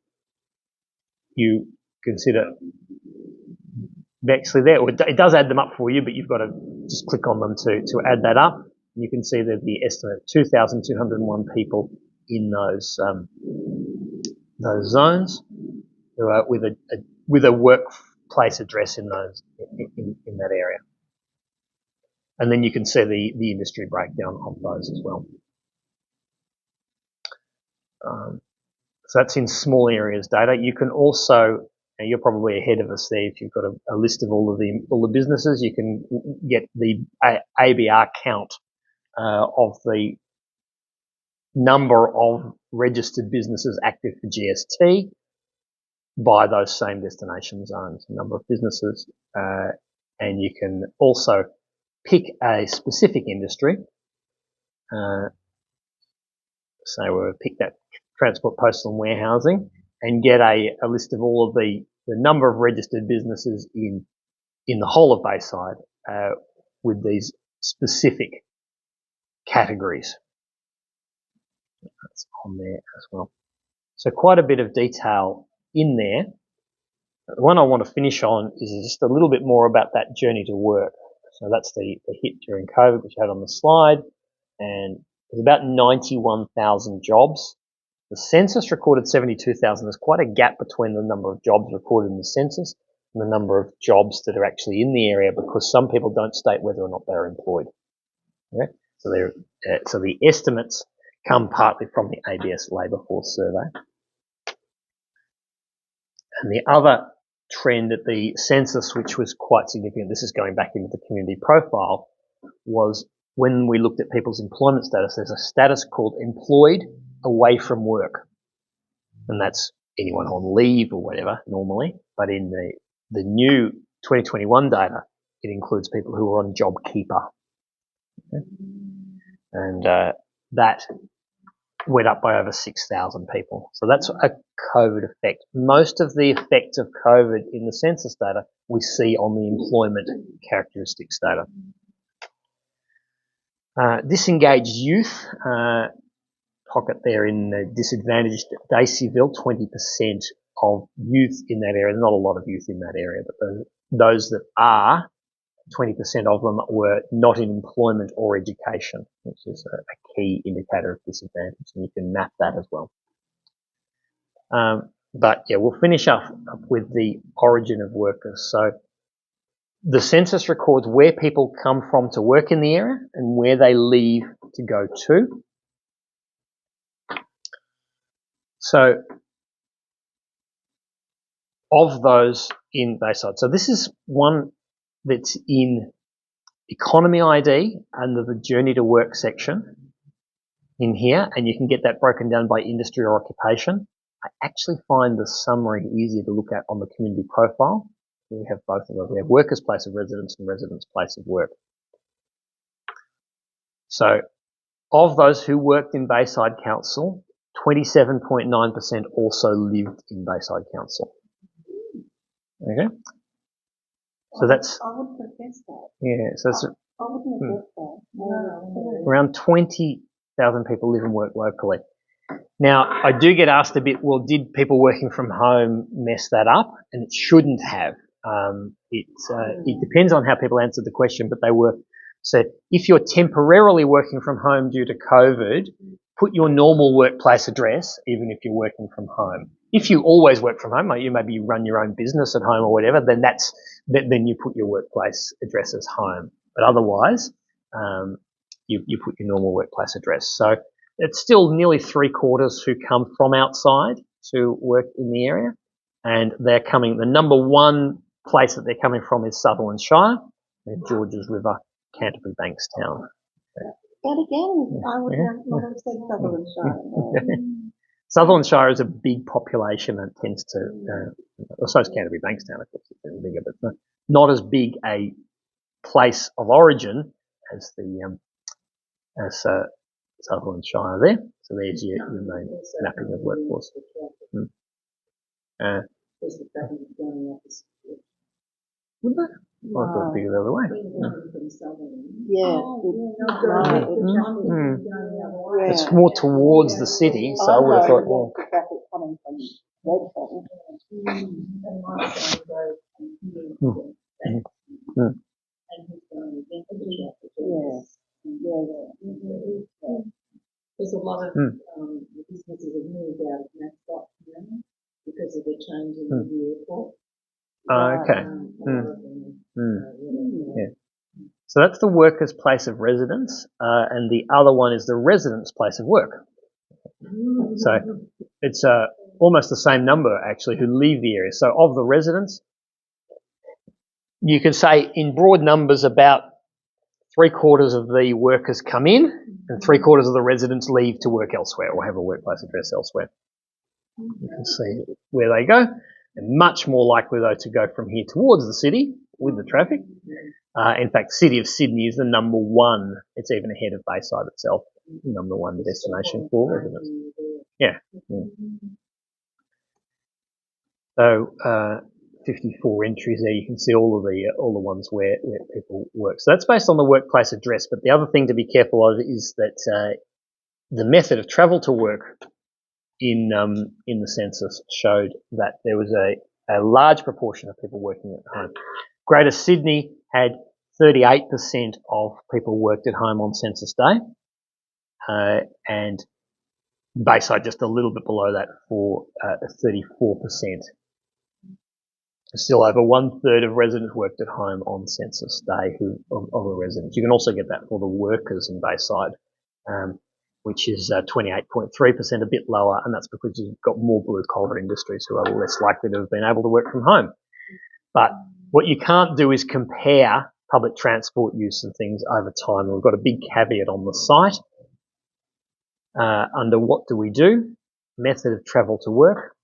you consider Bexley there. It does add them up for you, but you've got to just click on them to add that up. You can see that the estimate 2,201 people in those zones who are with a workplace address in those in that area. And then you can see the industry breakdown of those as well. So that's in small areas data. You can also, and you're probably ahead of us there, if you've got a list of all the businesses, you can get the ABR count of the number of registered businesses active for GST by those same destination zones, number of businesses, and you can also pick a specific industry. So we'll pick that transport, postal and warehousing, and get a list of all of the number of registered businesses in the whole of Bayside with these specific categories. That's on there as well. So quite a bit of detail in there. The one I want to finish on is just a little bit more about that journey to work. So that's the hit during COVID, which I had on the slide, and there's about 91,000 jobs. The census recorded 72,000. There's quite a gap between the number of jobs recorded in the census and the number of jobs that are actually in the area, because some people don't state whether or not they're employed. Okay? So the estimates come partly from the ABS Labour Force Survey. And the other trend at the census, which was quite significant, this is going back into the community profile, was when we looked at people's employment status, there's a status called employed away from work. And that's anyone on leave or whatever normally. But in the new 2021 data, it includes people who are on JobKeeper. Okay? And that went up by over 6,000 people. So that's a COVID effect. Most of the effects of COVID in the census data we see on the employment characteristics data. Disengaged youth, pocket there in the disadvantaged Daceyville, 20% of youth in that area. There's not a lot of youth in that area, but those that are, 20% of them were not in employment or education, which is a key indicator of disadvantage, and you can map that as well. But yeah, we'll finish up with the origin of workers. So the census records where people come from to work in the area and where they leave to go to. So of those in Bayside, so this is one that's in Economy ID under the Journey to Work section in here, and you can get that broken down by industry or occupation. I actually find the summary easier to look at on the community profile. We have both of them. We have workers' place of residence and residence place of work. So of those who worked in Bayside Council, 27.9% also lived in Bayside Council. Okay? So that's... I would have guessed that. Yeah, so it's... I wouldn't have guessed that. No. Around 20,000 people live and work locally. Now, I do get asked a bit, well, did people working from home mess that up? And it shouldn't have. It depends on how people answered the question, but they were said, if you're temporarily working from home due to COVID, put your normal workplace address, even if you're working from home. If you always work from home, like you maybe run your own business at home or whatever, then that's then you put your workplace address as home. But otherwise, you put your normal workplace address. So it's still nearly 3/4 who come from outside to work in the area, and they're coming. The number one place that they're coming from is Sutherland Shire, and Georges River, Canterbury Bankstown. But again, I would not have said Sutherland Shire. Sutherland Shire is a big population and tends to, I suppose Canterbury Bankstown, of course, is even bigger, but not as big a place of origin as the Sutherland Shire there. So there's your main mapping of workforce. Would that? I thought it'd be the other way. Yeah. It's more towards the city, so I would have thought, well. Traffic coming from Redfern. There's a lot of businesses have moved out of Mascot now because of the change in the airport. Okay. Yeah. So that's the worker's place of residence, and the other one is the resident's place of work. So it's almost the same number actually who leave the area. So of the residents, you can say in broad numbers about 3/4 of the workers come in and 3/4 of the residents leave to work elsewhere or have a workplace address elsewhere. You can see where they go, and much more likely though to go from here towards the city with the traffic. In fact, City of Sydney is the number one. It's even ahead of Bayside itself, number one destination for residents. Yeah. So 54 entries there. You can see all the ones where people work. So that's based on the workplace address. But the other thing to be careful of is that the method of travel to work in the census showed that there was a large proportion of people working at home. Greater Sydney had 38% of people worked at home on census day, and Bayside just a little bit below that for 34%. Still over 1/3 of residents worked at home on census day of the residents. You can also get that for the workers in Bayside, which is 28.3%, a bit lower, and that's because you've got more blue-collar industries who are less likely to have been able to work from home. But what you can't do is compare public transport use and things over time. We've got a big caveat on the site. Under what do we do? Method of travel to work.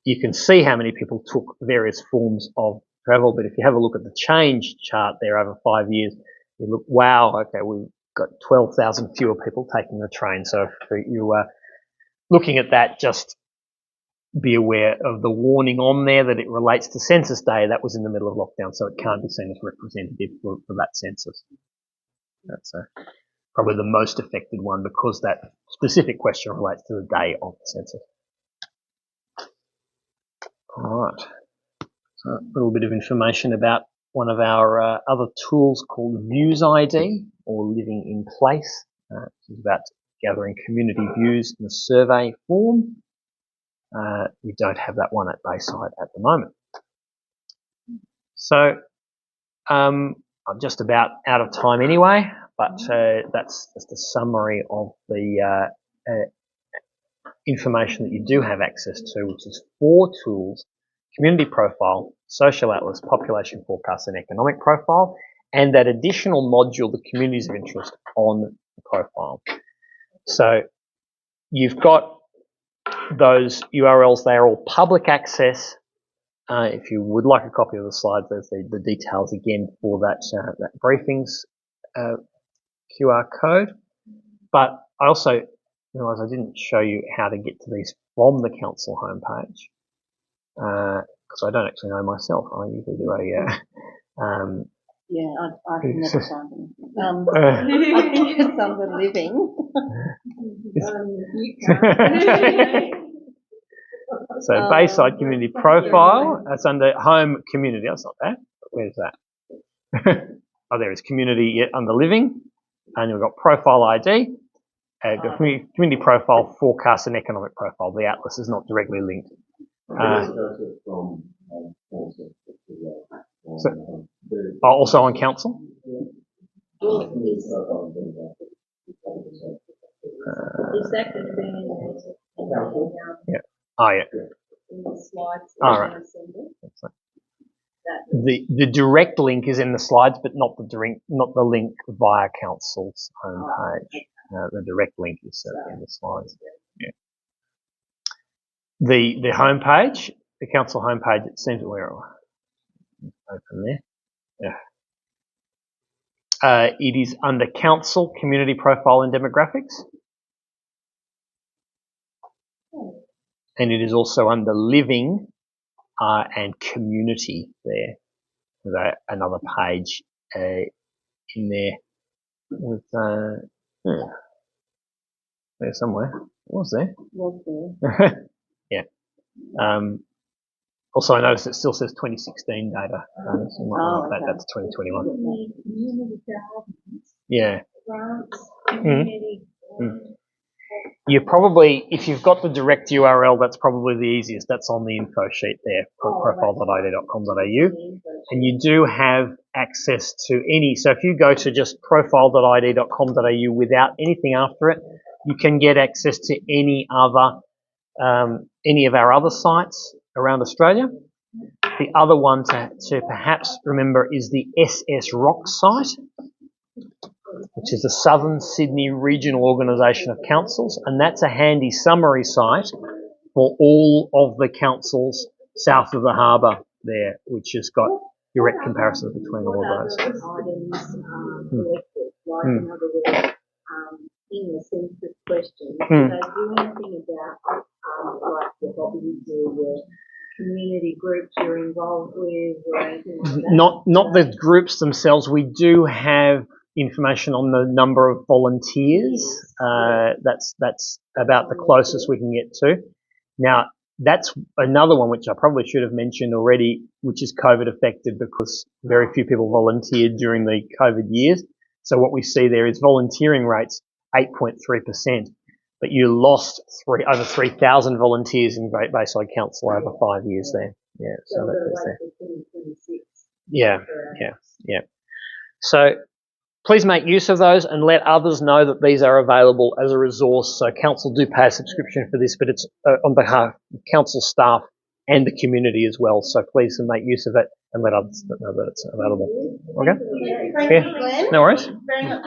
You can see how many people took various forms of travel, but if you have a look at the change chart there over 5 years, you look, wow, okay, we've got 12,000 fewer people taking the train. So if you are looking at that, just be aware of the warning on there that it relates to census day. That was in the middle of lockdown, so it can't be seen as representative for that census. That's probably the most affected one because that specific question relates to the day of the census. All right. So a little bit of information about one of our other tools called Views ID, or Living in Place, which is about gathering community views in a survey form. We don't have that one at Bayside at the moment. So I'm just about out of time anyway, but that's just a summary of the information that you do have access to, which is 4 tools: community profile, social atlas, population forecast, and economic profile, and that additional module, the communities of interest, on the profile. So you've got those URLs, they are all public access. If you would like a copy of the slides, there's the details again for that briefings QR code. But I also realised I didn't show you how to get to these from the council homepage, because I don't actually know myself. I usually do Yeah, I can never find them. I think it's under living. So Bayside Community Profile, that's under Home Community. That's not that. Where's that? Oh, there is Community under Living, and we've got Profile ID, community Profile, Forecast, and Economic Profile. The atlas is not directly linked. From council So- also on council. Is that going to be in Yeah. Oh yeah. in the slides that All you're right. going to send it? The direct link is in the slides, but not the link via council's homepage. The direct link is in the slides. Yeah. The homepage, the council homepage. It seems that we're open there. Yeah. It is under council, community profile and demographics. And it is also under living and community there. There's another page in there with there somewhere. What was there? Yeah. Also, I noticed it still says 2016 data. So you might want that. That's 2021. Community gardens, Yeah. grants, community. You probably, if you've got the direct URL, that's probably the easiest. That's on the info sheet there, profile.id.com.au. And you do have access to any, so if you go to just profile.id.com.au without anything after it, you can get access to any of our other sites around Australia. The other one to perhaps remember is the SS Rock site, which is the Southern Sydney Regional Organisation of Councils, and that's a handy summary site for all of the councils south of the harbour there, which has got direct comparisons between all of those. Items collected, like in other words, in the census questions, do they do anything about like the hobbies or the community groups you're involved with or anything like that? Not the groups themselves. We do have information on the number of volunteers. That's about the closest we can get to. Now, that's another one which I probably should have mentioned already, which is COVID affected because very few people volunteered during the COVID years. So what we see there is volunteering rates 8.3%, but you lost over 3,000 volunteers in Bayside Council over 5 years there. Yeah, so that's there. Yeah. So please make use of those and let others know that these are available as a resource. So council do pay a subscription for this, but it's on behalf of council staff and the community as well. So please make use of it and let others know that it's available. Okay? Thank you, Glenn. No worries. Very much.